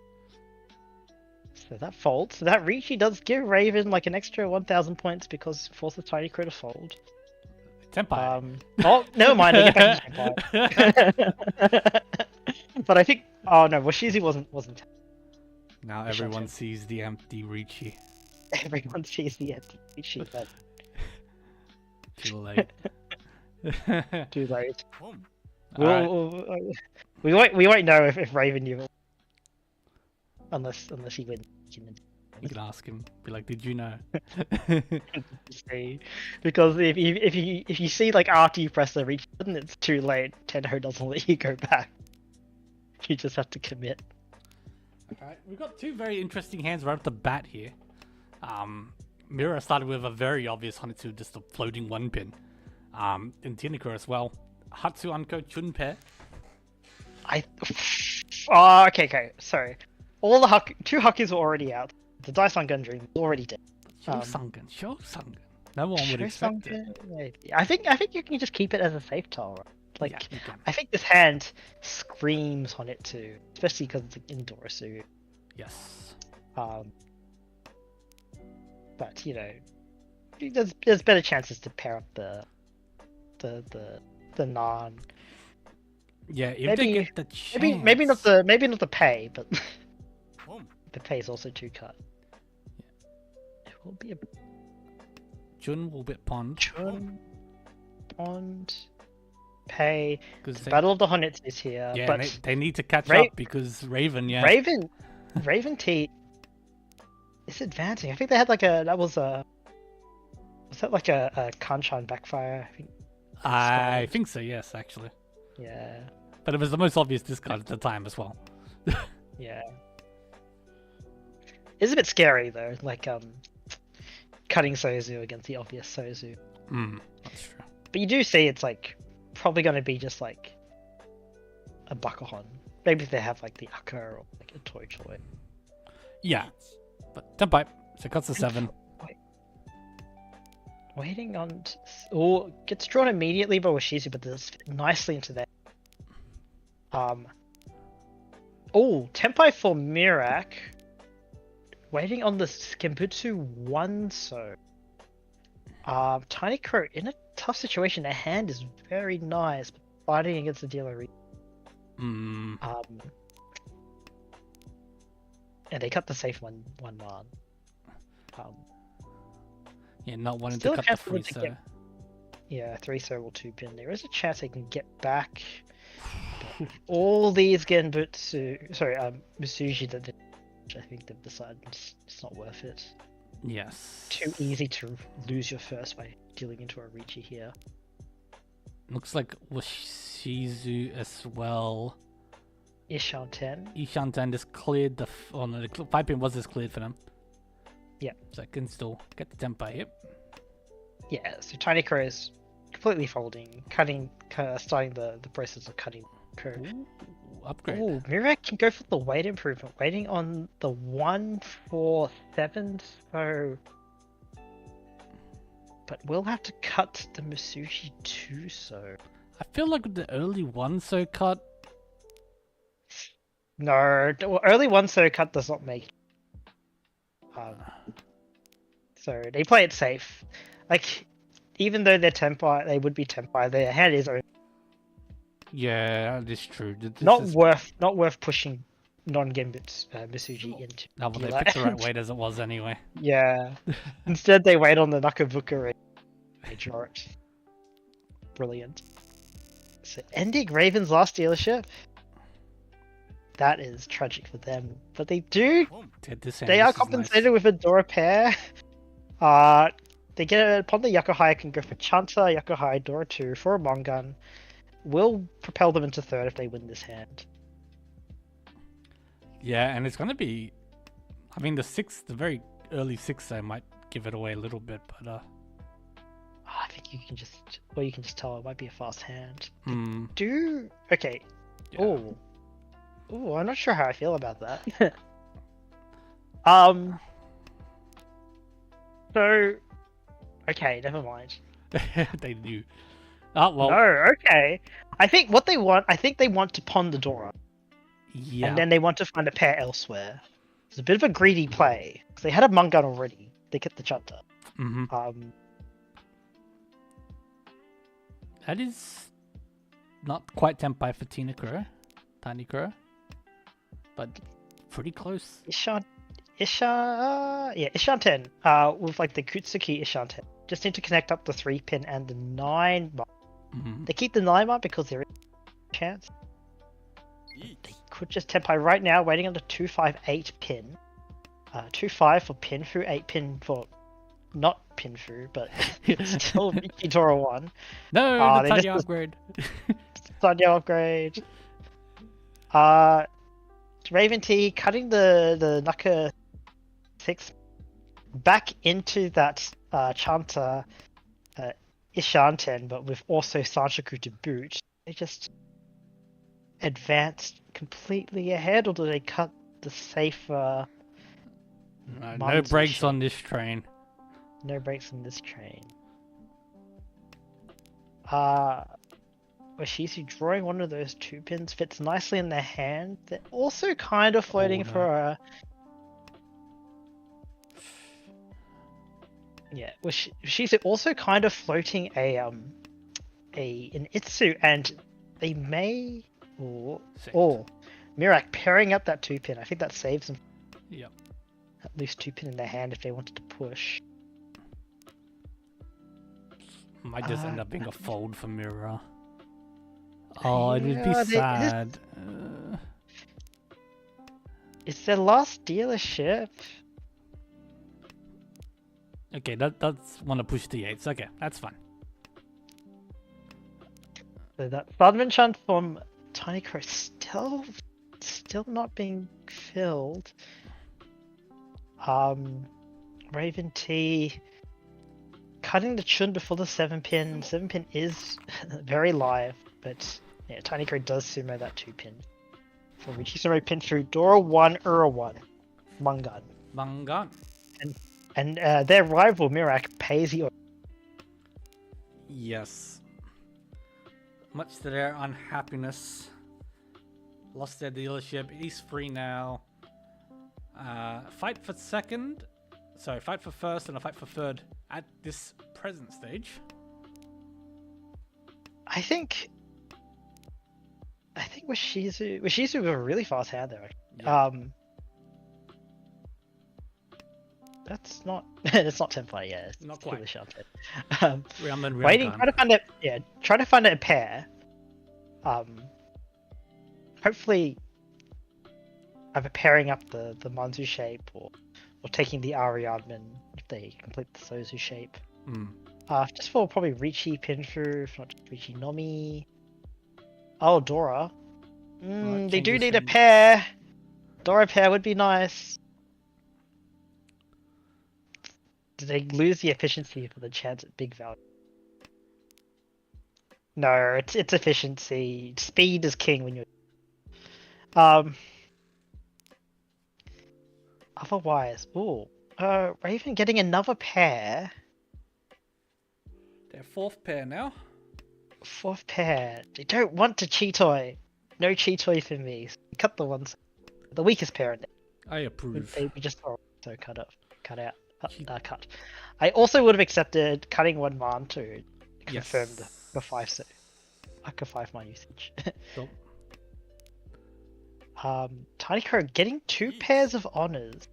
So that folds. So that Riichi does give Raven like an extra 1,000 points because it forces Tiny Crow to fold. Tempai. Oh, never mind. They get back to Tempai. But I think. Oh no, Washizu wasn't. Now everyone sees the empty Riichi. Everyone sees the empty Riichi, but Too late. too late. Alright. We won't know if Raven knew it. Unless he wins. You can ask him. Be like, did you know? See, because if you see like after you press the reach button, it's too late. Tenho doesn't let you go back. You just have to commit. Alright, we've got 2 very interesting hands right off the bat here. Mira started with a very obvious Hanetsu, just a floating 1-pin. And Tiniko as well. Hatsu Anko Chun pair. Okay, sorry. All the 2 Hakis were already out. The Daisang Gun Dream was already dead. Shosangan. No one would expect it. Maybe. I think you can just keep it as a safe tile, right? Like, Yeah, you can. I think this hand screams on it too, especially because it's an indoor suit. Yes. But you know, there's better chances to pair up the Nan. Yeah, if Maybe- they get the chance. Maybe not the pay, but the pay is also 2 cut. It will be a Jun will bet Pond. Chun, Pond, pay. Because Battle of the Hornets is here, yeah, but they need to catch Ra- up because Raven, yeah. Raven T is advancing. I think they had like a was that like a Kanchan backfire? I think so, yes, actually. Yeah, But it was the most obvious discard at the time as well. yeah. It's a bit scary though, like cutting Sozu against the obvious Sozu. That's true. But you do see it's like probably going to be just like a Bakuhon. Maybe if they have like the Akka or like a toy. Yeah. But Tenpai, so cuts to 7. Waiting on... Oh, gets drawn immediately by Washizu, but does fit nicely into that. Oh, Tenpai for Mirak. Waiting on the Skembutsu 1 so. Tiny Crow in a tough situation. Their hand is very nice, but fighting against the dealer. And they cut the safe one man. Yeah, not wanting Still to a cut the chance for them free, to so. get- Yeah, 3 so will 2 pin. There is a chance they can get back all these Genbutsu, sorry, Misuji that I think they've decided it's not worth it. Yes. Too easy to lose your first by dealing into a Riichi here. Looks like Washizu as well. Ishan 10. Ishantan just cleared the... Oh no, the 5 pin was just cleared for them. Yeah. So I can still get the Tenpai, yep. Yeah, so Tiny Crow is completely folding, starting the process of cutting Crow. Ooh, upgrade. Oh, Mirak can go for the weight improvement, waiting on the 147, so... But we'll have to cut the Masushi 2 so. I feel like with the early 1 so cut... No, early 1 so cut does not make it. So they play it safe. Like, even though they're Tenpai, they would be Tenpai, their hand is open. Yeah, that is true. Not worth pushing non-Genbutsu Misuji into. Oh, well, they Gila. picked the right weight as it was anyway. Yeah. Instead, they wait on the Nakabuka and they draw it. Brilliant. So, ending Raven's last dealership. That is tragic for them, but they do. They are compensated with a Dora pair. They get it upon the Yakuhai can go for Chanta, Yakuhai, Dora 2 for a Mongun. Will propel them into 3rd if they win this hand. Yeah, and it's gonna be. I mean, the very early 6 I might give it away a little bit, but I think you can just tell it might be a fast hand. Hmm. Okay. Yeah. Oh, I'm not sure how I feel about that. So, okay, never mind. They do. Oh well. No, okay. I think they want to pawn the Dora, Yeah. and then they want to find a pair elsewhere. It's a bit of a greedy play. 'Cause they had a Mungun already. They get the Chanta. Mm-hmm. That is not quite Tenpai for Tiny Crow, but pretty close. Ishan 10. With like the Kutsuki Ishan 10. Just need to connect up the 3 pin and the 9 mark. Mm-hmm. They keep the 9 mark because there is a chance. They could just Tenpai right now, waiting on the 258 pin. 2-5 for Pinfu, 8 pin for not Pinfu, but still Riichi Dora 1. No, the they Tanya missed upgrade. Tanya upgrade. Raven T cutting the Naka 6 back into that Chanta Ishanten, but with also Sanchoku to boot. They just advanced completely ahead, or do they cut the safer? No brakes on this train. No brakes on this train. Washizu drawing one of those 2 pins fits nicely in their hand. They're also kind of floating no. for a... Yeah, well, she's also kind of floating an Itsu, and they may Saved. or Mirak pairing up that 2-pin. I think that saves them Yep. at least 2-pin in their hand if they wanted to push. Might just end up being a fold for Mirror. Oh, it would be Yeah, sad. It's their last dealership. Okay, that's want to push the 8s. Okay, that's fine. So that Thudman Chant from Tiny Crow still not being filled. Raven T cutting the Chun before the 7-pin. 7-pin is very live, but yeah, Tiny Crow does sumo that 2-pin. So Riichi sumo pin through Dora 1, Ura 1, Mungan. Mangan. And their rival Mirak pays the. Yes. Much to their unhappiness. Lost their dealership. He's free now. Fight for second. Sorry, fight for first and a fight for third at this present stage. I think Washizu was a really fast hand there. Yeah. That's not it's not 10-5, yeah. It's Not still quite. the sharp hit. Waiting. Trying to find a pair. Hopefully either pairing up the Manzu shape or taking the Ariadman if they complete the Sozu shape. Just for probably Riichi pin through, if not just Riichi Nomi. Oh, Dora. They do need a pair. Dora pair would be nice. Did they lose the efficiency for the chance at big value? No, it's efficiency. Speed is king when you're. Otherwise, Raven getting another pair. Their fourth pair now. Fourth pair. They don't want to Cheetoy. No Cheetoy for me. Cut the the weakest pair in there. I approve. They just so cut out. Cut. I also would have accepted cutting 1 man to confirm the 5 so like a 5 man usage. Cool. Tiny Crow getting 2 pairs of honors.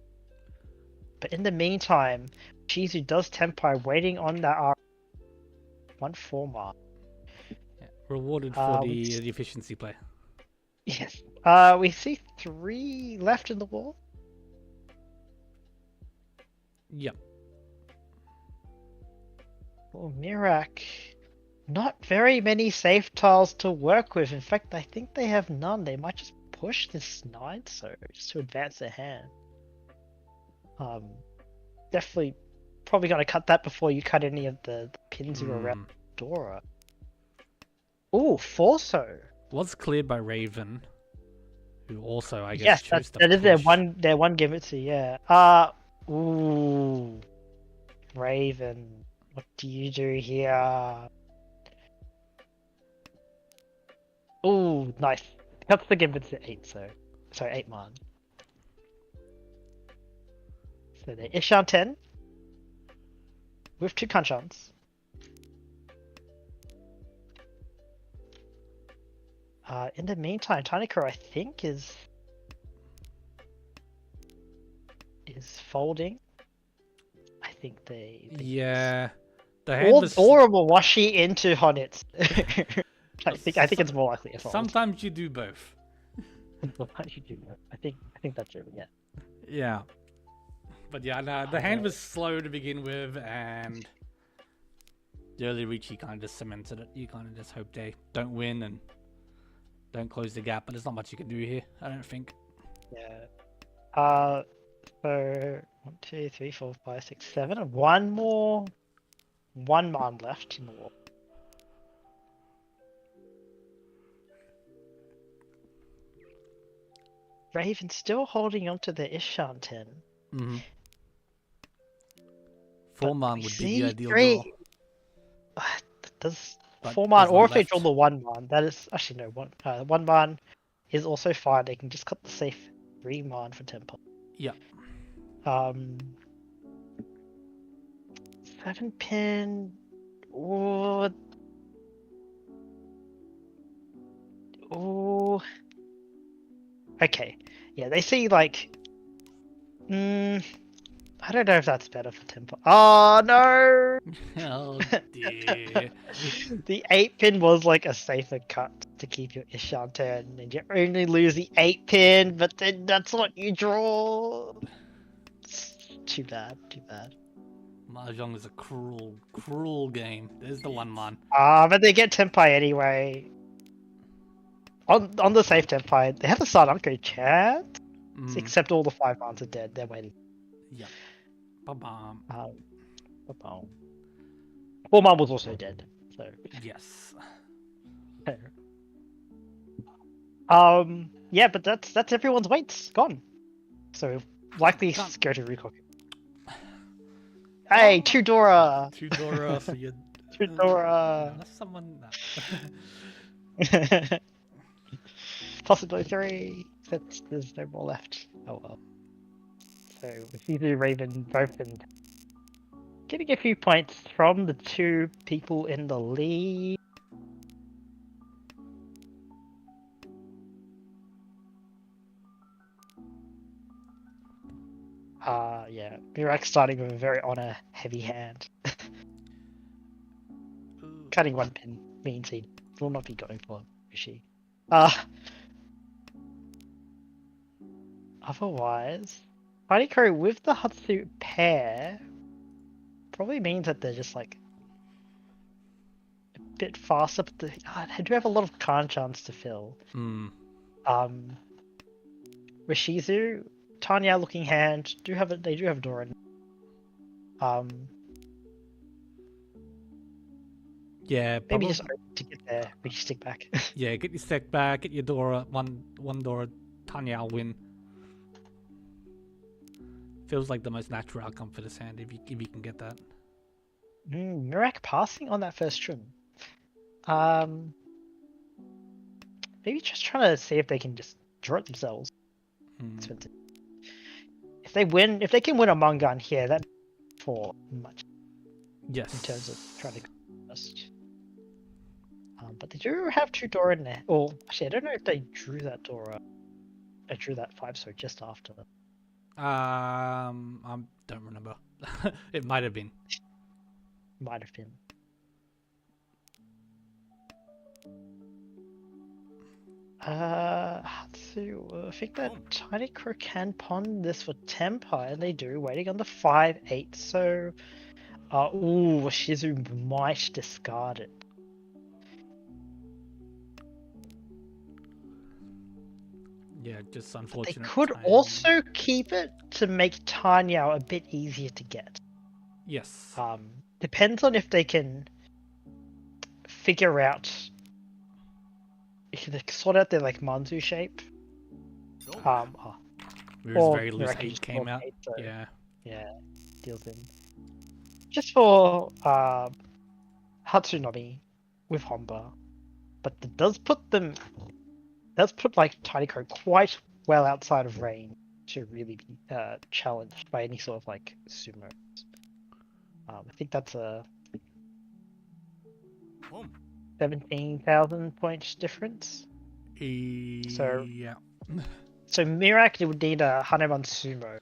But in the meantime, Shizu does Tempai waiting on that 1 4-man. Yeah. Rewarded for the efficiency play. Yes. We see 3 left in the wall. Yep. Oh, Mirak. Not very many safe tiles to work with. In fact, I think they have none. They might just push this 9 so just to advance their hand. Definitely probably going to cut that before you cut any of the pins who are around Dora. Oh, Forso. Was cleared by Raven, who also, I guess, Yes, chose to that is their push. one Gimitsu, yeah. Ooh. Raven. What do you do here? Ooh, nice. Cuts the Gimitsu 8, so 8 man. So they Ishan 10 with 2 Hanchans. In the meantime, Tiny Crow I think is folding. I think they Yeah. The hand was... or Mawashi into Honitz. I think it's more likely a fold. Sometimes you do both. I think that's true, yeah. Yeah. But yeah, no, the hand was slow to begin with, and the early Riichi kind of just cemented it. You kind of just hope they don't win and don't close the gap, but there's not much you can do here, I don't think. Yeah. So 1, 2, 3, 4, 5, 6, 7. One more 1 man left in the wall. Raven still holding on to the Ishan 10. Mm-hmm. 4 man would be the ideal three. draw. Does But 4 man, there's or one if they left. draw the 1 man, that is actually no 1 man is also fine. They can just cut the safe 3 man for tempo. Yeah. 7 pin. Oh. Oh. Okay. Yeah, they see like. I don't know if that's better for tempo. Oh no! Oh dear. The 8 pin was like a safer cut to keep your Ishan turn, and you only lose the 8 pin, but then that's what you draw. It's too bad, too bad. Mahjong is a cruel, cruel game. There's the 1-man. But they get Tenpai anyway. On the safe Tenpai, they have the Sardanko chat, except all the 5 mans are dead. They're waiting. Yep. Ba-bam. Ba-bam. 4 man was also dead. So. Yes. Yeah, but that's everyone's weights gone. So likely Can't- go to Recock. Hey, two Dora. 2 Dora for your. Two Dora. That's someone. Possibly 3. But there's no more left. Oh well. So with either Raven both been getting a few points from the 2 people in the lead. Yeah, Mirak's starting with a very honor heavy hand. Cutting 1 pin means he will not be going for Riichi. Otherwise, Fighting Crow with the Hatsu pair probably means that they're just like a bit faster, but they do have a lot of Hanchans to fill. Rishizu, Tanya looking hand they do have Doran. Yeah, maybe just to get there, we just stick back. Yeah, get your stick back, get your Dora, one Dora, Tanya will win. Feels like the most natural outcome for this hand if you can get that. Mirak passing on that first trim. Maybe just trying to see if they can just draw it themselves. If they can win a Mangan here, that for much. Yes. In terms of trying to go first. But they do have 2 Dora in there. Or actually, I don't know if they drew that Dora. I drew that 5 so just after. I don't remember. It might have been. Might have been. Hatsu, I think that Tiny Crow can pond this for Tempa, and they do, waiting on the 5-8, so... ooh, Shizu might discard it. Yeah, just unfortunate. They could timing. also keep it to make Tanya a bit easier to get. Yes. Depends on if they can figure out... If they sort out their like Manzu shape. Mirror's very loose Miraki 8 came out. 8, so, Yeah. Yeah, deals in. Just for Hatsunomi with Honba. But it does put like Tiny Crow quite well outside of range to really be challenged by any sort of like sumo. I think that's a 17,000 points difference. So yeah. So Mirak would need a Hanuman sumo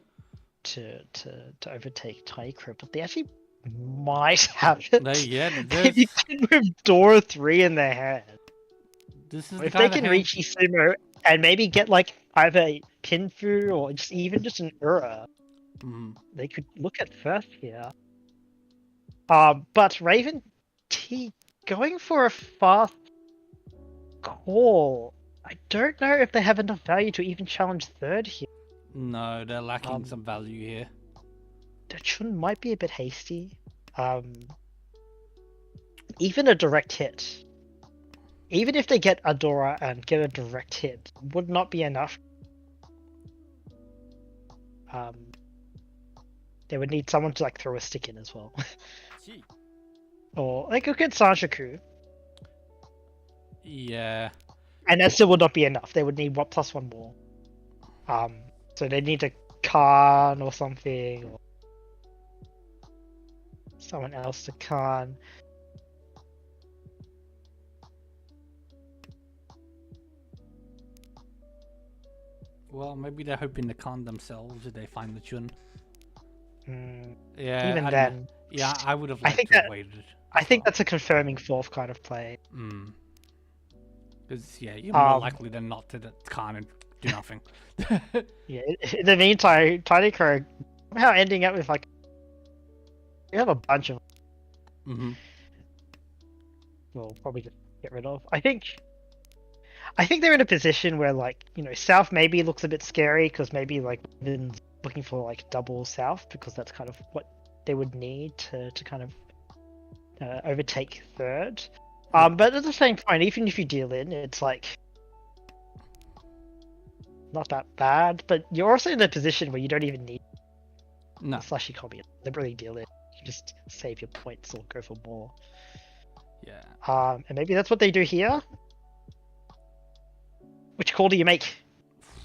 to overtake Tiny Crow, but they actually might have it. Maybe can move Dora 3 in their hand. This is if they can reach sumo and maybe get like either a Pinfu or just an Ura, they could look at first here. But Raven T going for a fast call. I don't know if they have enough value to even challenge third here. No, they're lacking some value here. Dachun might be a bit hasty. Even a direct hit. Even if they get Adora and get a direct hit, would not be enough. They would need someone to like throw a stick in as well. Or they could get Sanjaku. Yeah. And that still would not be enough. They would need +1 more. So they need a Khan or something. someone else to Khan. Well, maybe they're hoping to con themselves if they find the Chun. Mm, Yeah, even I don't know. then, Yeah, I would have I liked think to have that- waited. I think that's a confirming fourth kind of play. Because, yeah, you're more Um, likely than not to con and do nothing. Yeah. In the meantime, Tiny Crow somehow ending up with like you have a bunch of. We'll probably just get rid of. I think they're in a position where like South maybe looks a bit scary because maybe like Raven's looking for like double South because that's kind of what they would need to kind of overtake third. But at the same point, even if you deal in, it's like not that bad. But you're also in a position where you don't even need slashy copy. Liberally deal in. You just save your points or go for more. Yeah. And maybe that's what they do here. Which call do you make?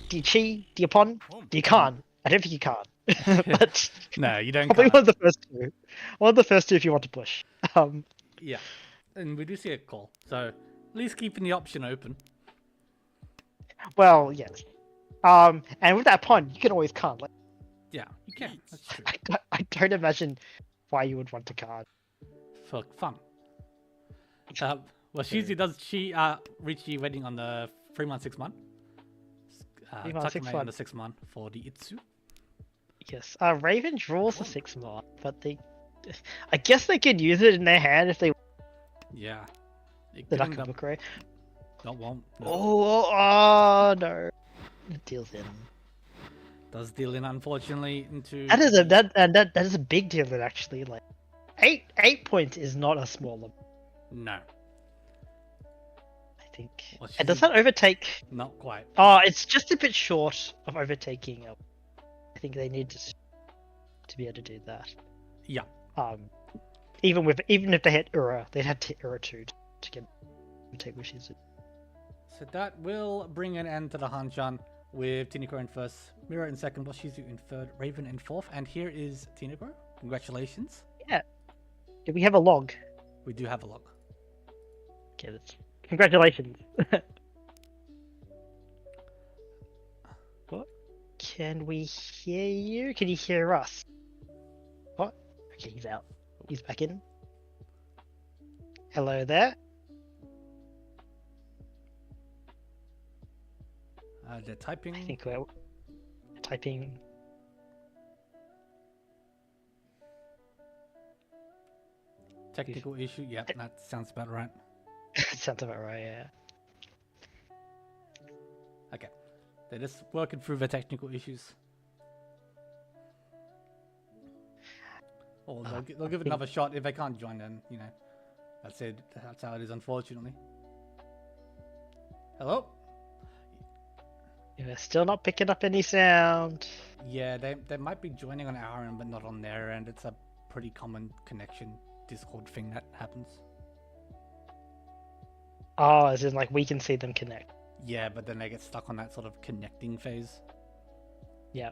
Do you chi? Do you pon? Do you can? I don't think you can. But no, you don't. Probably one of the first two. One of the first two if you want to push. Yeah, and we do see a call, so at least keeping the option open. Well, yes. And with that pun, you can always can. Like, yeah, you can. That's true. I don't imagine why you would want to card. For fun. Well, Shizu does Riichi wedding on the 3 month, 6 month. 3 month, 6 on month. the 6 month for the Itsu. Yes. Raven draws the 6 month, but I guess they could use it in their hand if they. Yeah. The Nakabuko. No. Oh no! It deals in. Does deal in, unfortunately, into. That is that is a big deal. That actually, like, 8 points is not a small number. No. I think. Well, And does that overtake? Not quite. Oh, it's just a bit short of overtaking. I think they need to be able to do that. Yeah. Even if they hit Ura, they'd have to hit Ura 2 to get take wishes. So that will bring an end to the Hanchan with Tiniko in first, Mira in second, Washizu in third, Raven in fourth, and here is Tiniko. Congratulations. Yeah. Do we have a log? We do have a log. Okay, congratulations. What? Can we hear you? Can you hear us? What? Okay, he's out. He's back in. Hello there. They're typing. I think we're typing. Technical issue. Yeah, that sounds about right. Sounds about right, yeah. Okay. They're just working through the technical issues. Or they'll give it another shot. If they can't join, then, that's it. That's how it is, unfortunately. Hello? They're still not picking up any sound. Yeah, they might be joining on our end, but not on their end. It's a pretty common connection Discord thing that happens. Oh, as in, like, we can see them connect. Yeah, but then they get stuck on that sort of connecting phase. Yeah.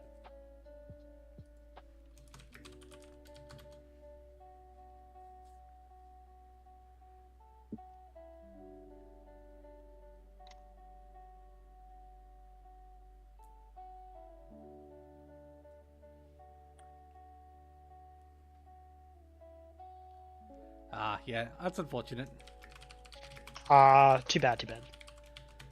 Yeah, that's unfortunate. Too bad.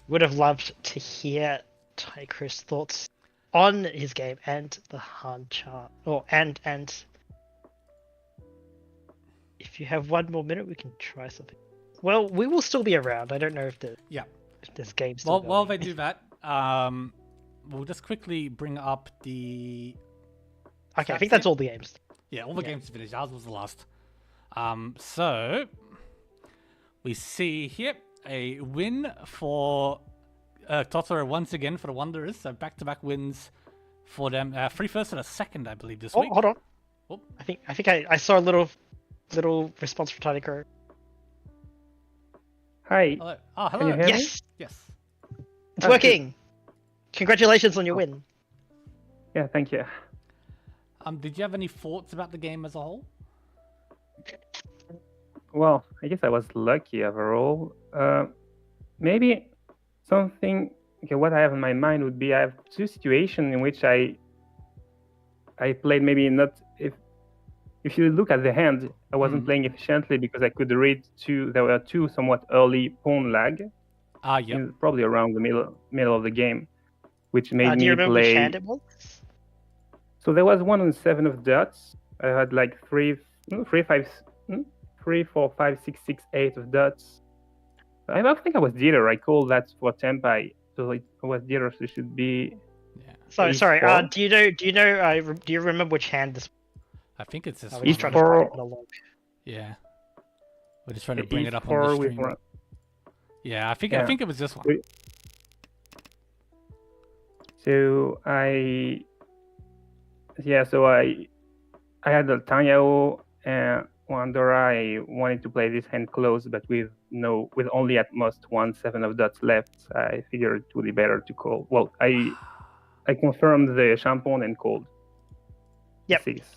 Would have loved to hear Tychris' thoughts on his game and the Hanchan. Oh, and if you have one more minute, we can try something. Well, we will still be around. I don't know if this game's still going. While they do that, we'll just quickly bring up the. Okay, I think that's all the games. Yeah, all the games finished. Ours was the last. So we see here a win for Totoro once again for the Wanderers. So back-to-back wins for them. 3 first and a second, I believe, this week. Hold on. Oh. I think I saw a little response from Tiny Crow. Hi. Hello. Oh, hello. Can you hear me? Yes, Yes. it's working. Congratulations on your win. Yeah, thank you. Did you have any thoughts about the game as a whole? well, I guess I was lucky overall. Maybe something. Okay, what I have in my mind would be I have two situations in which I played maybe not if you look at the hand, I wasn't playing efficiently because I could read there were two somewhat early pawn lag, Yep. probably around the middle of the game, which made Do you me remember which hand play. it was? So there was one on 7 of dots. I had like 3, 4, 5, 6, 6, 8 of dots. I don't think I was dealer. I called that for tempai, so it was dealer. So it should be. Yeah. So Ace sorry. 4. Do you remember which hand this? I think it's this We're one. just trying to E4. find it along. Yeah. We're just trying to bring it up on E4 the with stream. one. Yeah, I think Yeah. it was this one. So I had the Tanyao and Wandora. I wanted to play this hand close, but with only at most 1 7 of dots left. I figured it would be better to call. Well, I confirmed the Champon and called. Yep. 6.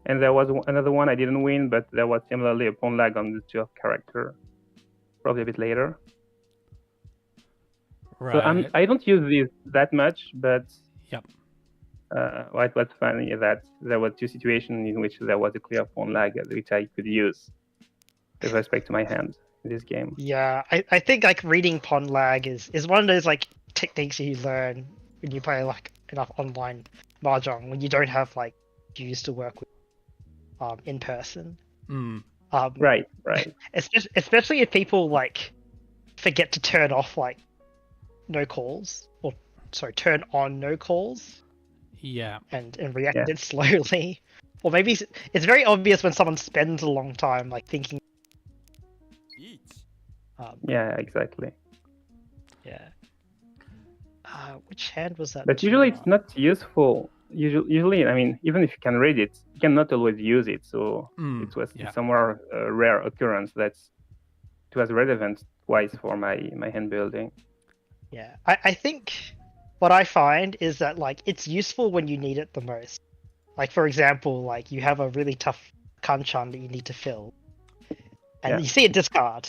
And there was another one I didn't win, but there was similarly a pawn lag on the 12th character, probably a bit later. Right. So I don't use this that much, but Yep. what was funny is that there were two situations in which there was a clear pawn lag, which I could use with respect to my hand in this game. Yeah, I think like reading pawn lag is one of those like techniques you learn when you play like enough online mahjong when you don't have like cues to work with in person. Right. Especially if people like forget to turn off like no calls turn on no calls. Yeah. And react it slowly. Or maybe it's very obvious when someone spends a long time like thinking. Yeah, exactly. Yeah. Which hand was that? But usually it's not useful. Usually, I mean, even if you can read it, you cannot always use it. So it was somewhere a rare occurrence that it was relevant twice for my hand building. Yeah, I think what I find is that like it's useful when you need it the most. Like for example, like you have a really tough Hanchan that you need to fill, and you see a discard,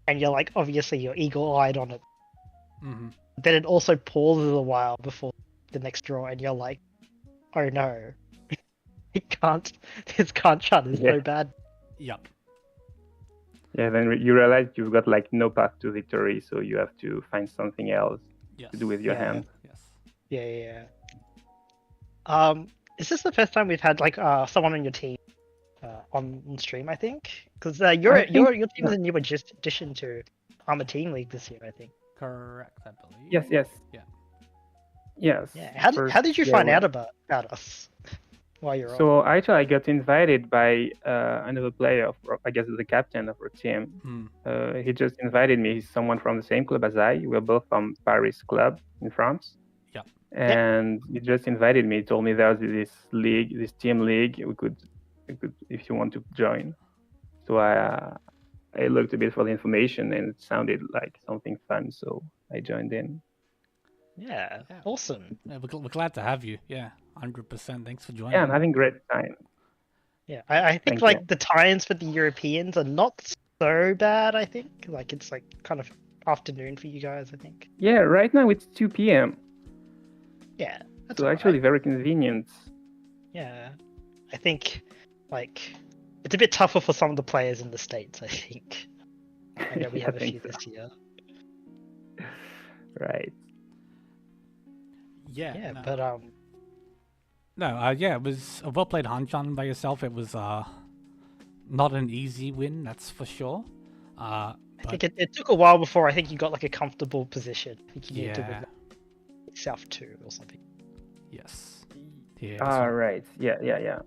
and you're like, obviously you're eagle-eyed on it. Mm-hmm. Then it also pauses a while before the next draw, and you're like, oh no, this Hanchan is so bad. Yep. Yeah, then you realize you've got like no path to victory, so you have to find something else to do with your hand. Yes. Yeah. Is this the first time we've had like someone on your team on stream? I think because your team is a new addition to ARMA Team League this year. I think. Correct, I believe. Yes. Yeah. Yes. Yeah. How did you find out about us? While you're so actually, I got invited by another player, I guess the captain of our team. He just invited me. He's someone from the same club as I. We're both from Paris club in France. Yeah. And he just invited me. He told me there's this league, this team league. We could, if you want to join. So I looked a bit for the information, and it sounded like something fun. So I joined in. Yeah. Awesome. Yeah, we're glad to have you. Yeah. 100%. Thanks for joining. Yeah, I'm having a great time. Yeah, I think like the times for the Europeans are not so bad. I think like it's like kind of afternoon for you guys. I think. Yeah, right now it's 2 p.m. Yeah, that's so actually very convenient. Yeah, I think like it's a bit tougher for some of the players in the States. I think. I know we have a few this year. Right. Yeah. No. But No, it was a well-played Hanchan by yourself. It was not an easy win, that's for sure. I think it took a while before I think you got like a comfortable position. I think you need to win South 2 or something. Yes. Yeah. Right. Yeah.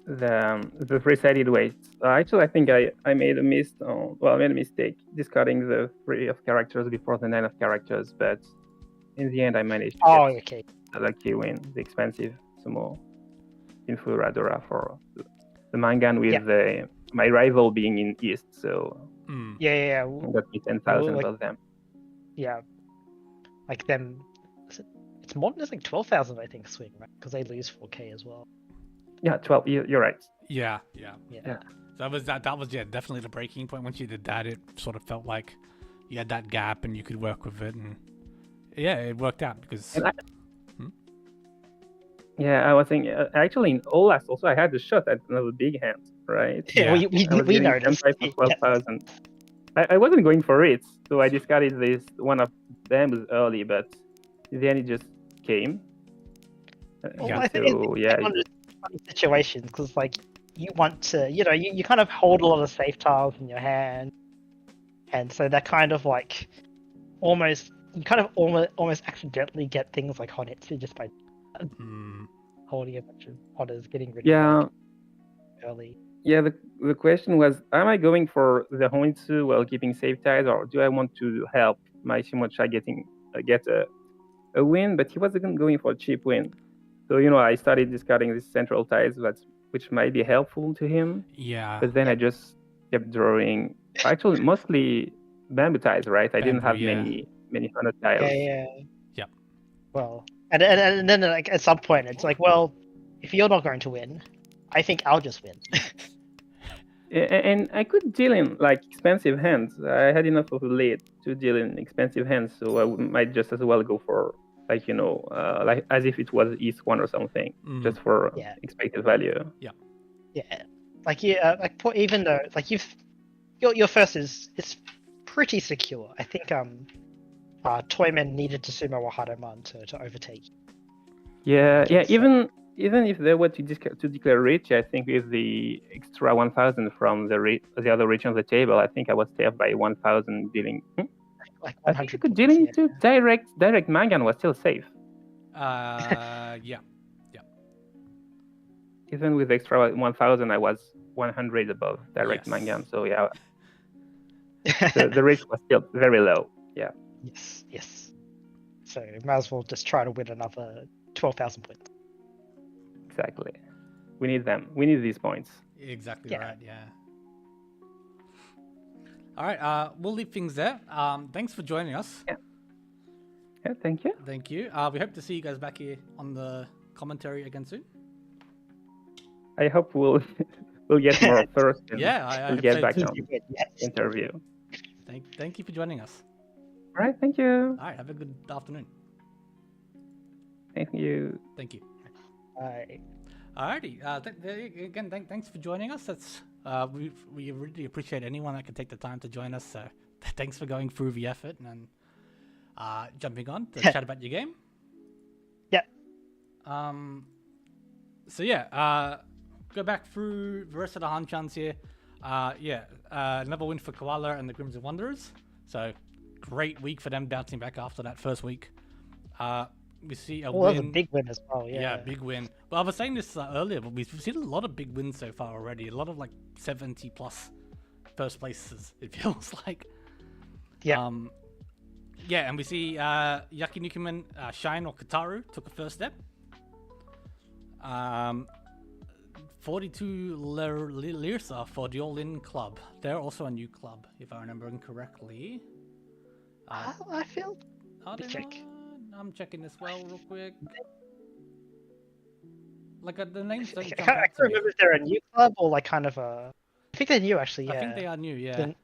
The three-sided weights. Actually, I think I made a mistake discarding the 3 of characters before the 9 of characters, but in the end I managed to get a lucky win, the expensive sumo in Furadora for the Mangan with my rival being in East, so yeah. Got me 10,000 of them. Yeah, like them. It's more than like 12,000, I think, swing, right? Because they lose 4K as well. Yeah, 12. You're right. Yeah. So that was definitely the breaking point. Once you did that, it sort of felt like you had that gap and you could work with it, and yeah, it worked out because. Yeah, I was thinking actually in OLAS also I had the shot at another big hand, right? Yeah, Yeah. we I was getting noticed. 10 for 12,000. I wasn't going for it, so I discarded this one of them was early, but then it just came. Well, I think So it's yeah, one of those funny situations because, like, you want to, you kind of hold a lot of safe tiles in your hand, and so that kind of like you kind of almost accidentally get things like Honitsu just by holding a bunch of Hotters, getting rid of yeah, like, early. yeah. The question was, am I going for the Honitsu while keeping safe ties, or do I want to help my Shimocha get a win? But he wasn't going for a cheap win. So I started discarding these central ties, which might be helpful to him. Yeah. But then I just kept drawing. Actually, mostly bamboo ties, right? I didn't Bamboo, have yeah. many hundred tiles. Yeah. Yep. Well, and then like at some point it's like, well, if you're not going to win, I think I'll just win. And I could deal in like expensive hands. I had enough of a lead to deal in expensive hands, so I might just as well go for like like as if it was East one or something, just for expected value. Yeah, like even though like your first is pretty secure. I think Toyman needed to sumo Wahadoman to overtake. Yeah, Okay, so- even if they were to declare Riichi, I think with the extra 1,000 from the other region of the table, I think I was safe by 1,000 dealing. Like I think 100 you could points, deal into direct Mangan was still safe. Yeah. Even with extra 1,000, I was 100 above direct Yes. Mangan. So yeah, the risk was still very low. Yeah. Yes. So might as well just try to win another 12,000 points. Exactly. We need them. We need these points. Exactly right. Yeah. All right. We'll leave things there. Thanks for joining us. Yeah. Thank you. Thank you. We hope to see you guys back here on the commentary again soon. I hope we'll get more first. And I we'll hope get so back too. on interview. Thank you for joining us. All right. Thank you. All right. Have a good afternoon. Thank you. Thank you. Bye. Alrighty. Again, thanks for joining us. That's we really appreciate anyone that can take the time to join us. So thanks for going through the effort and jumping on to chat about your game. Yeah. So yeah. Go back through the rest of the Hanchans here. Another win for Koala and the Crimson Wanderers. So great week for them bouncing back after that first week. We see a win. That was a big win as well. Yeah, big win. But I was saying this earlier, but we've seen a lot of big wins so far already. A lot of like 70 plus first places, it feels like. Yeah. And we see Yakinukiman, Shine or Kataru took a first step. 42 Lirsa for the All-In Club. They're also a new club, if I remember correctly. I feel. Let me check. I'm checking this well real quick. Like the names don't I jump can't out to me. remember if they're a new club or like kind of a. I think they're new actually. Yeah. I think they are new, yeah. They're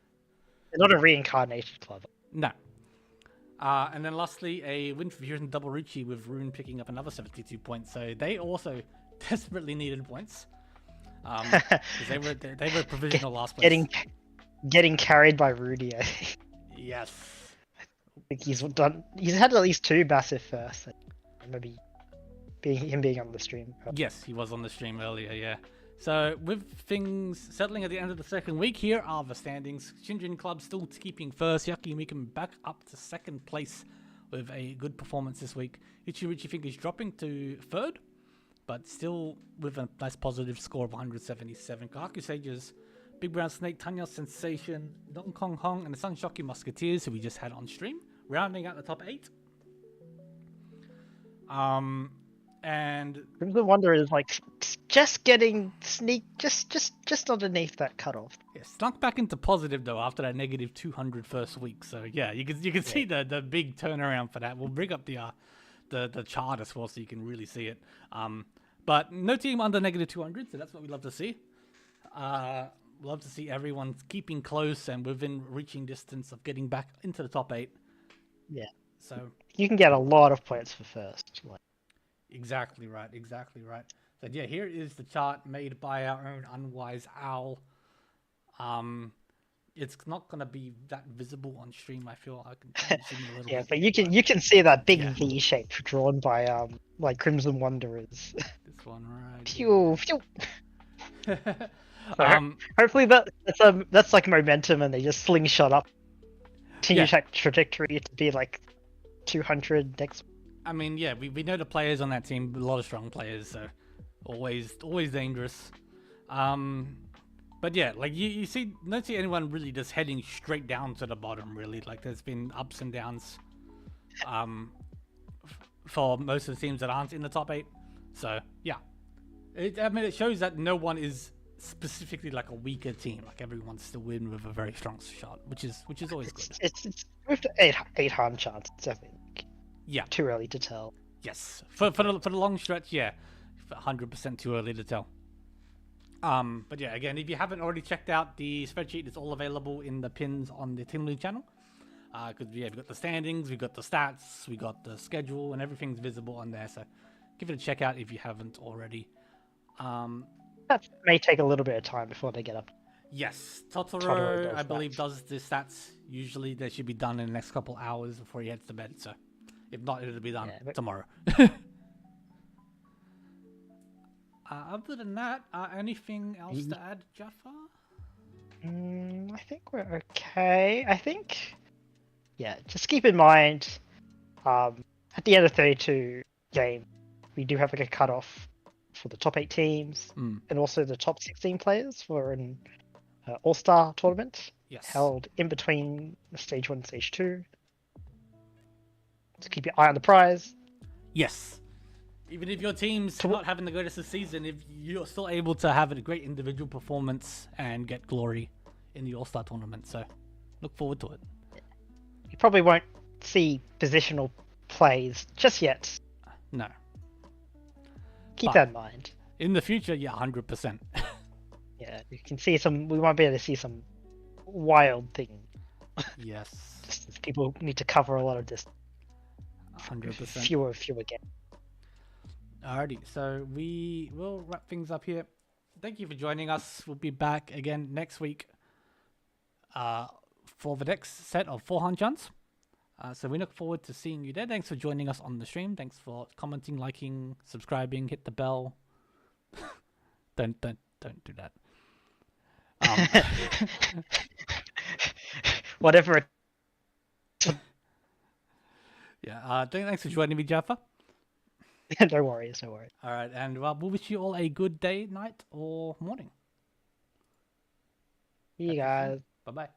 not a reincarnated club. No. And then lastly, a win for Fusion Double Riichi with Rune picking up another 72 points. So they also desperately needed points. Because they were provisional last place. Getting carried by Rudy. I think. Yes. I think he's had at least 2 massive firsts. Maybe him being on the stream. Yes, he was on the stream earlier, yeah. So with things settling at the end of the second week, here are the standings. Shinjin Club still keeping first. Yakinukiman back up to second place with a good performance this week. Riichi Fingers dropping to third, but still with a nice positive score of 177. Kahaku Sages, Big Brown Snake, Tanya Sensation, Dong Kong Hong, and the Sunshoki Musketeers, who we just had on stream, rounding out the top 8. And Crimson Wonder is like just getting just underneath that cutoff. yeah, slunk back into positive though after that negative 200 first week. So yeah, you can see the big turnaround for that. We'll bring up the chart as well so you can really see it. But no team under negative 200, so that's what we love to see. love to see everyone keeping close and within reaching distance of getting back into the top 8. Yeah. So You can get a lot of points for first. Like, exactly right. So yeah, here is the chart made by our own Unwise Owl. It's not gonna be that visible on stream. I feel I can try and zoom in a little yeah, bit. but you can see that big Yeah. V shape drawn by like Crimson Wanderers. This one right Phew, phew. here. So hopefully that's like momentum, and they just slingshot up. Continue that trajectory to be like 200 next. I mean, yeah, we know the players on that team, a lot of strong players, so always dangerous. But yeah, like you don't see anyone really just heading straight down to the bottom. Really, like there's been ups and downs, for most of the teams that aren't in the top 8. So yeah, it shows that no one is specifically like a weaker team. Like everyone's still in with a very strong shot, which is always good. It's with the eight Hanchans. It's I think too early to tell. Yes, for the long stretch, 100% too early to tell. But yeah, again, if you haven't already checked out the spreadsheet, it's all available in the pins on the Team League channel. Because we've got the standings, we've got the stats, we got the schedule, and everything's visible on there. So give it a check out if you haven't already. That may take a little bit of time before they get up. Yes, Totoro Totoro, does I believe, that. does the stats. Usually they should be done in the next couple hours before he heads to bed. So if not, it'll be done tomorrow. Other than that, anything else to add, Jaffa? I think we're okay. I think, just keep in mind, at the end of 32 game, we do have like a cutoff for the top 8 teams and also the top 16 players for an All-Star tournament held in between Stage 1 and Stage 2. So keep your eye on the prize. Yes. Even if your team's not having the greatest of season, if you're still able to have a great individual performance and get glory in the All-Star tournament, so look forward to it. You probably won't see positional plays just yet. No. Keep that in mind. In the future, 100%. Yeah, you can see we might be able to see some wild things. Yes. Just as people need to cover a lot of distance. 100%. Fewer games. Alrighty, so we will wrap things up here. Thank you for joining us. We'll be back again next week for the next set of 4 Hanchans. So we look forward to seeing you there. Thanks for joining us on the stream. Thanks for commenting, liking, subscribing, hit the bell. Don't do that. Whatever. Thanks for joining me, Jaffa. No worries. All right, and we'll wish you all a good day, night, or morning. See you guys. Bye-bye.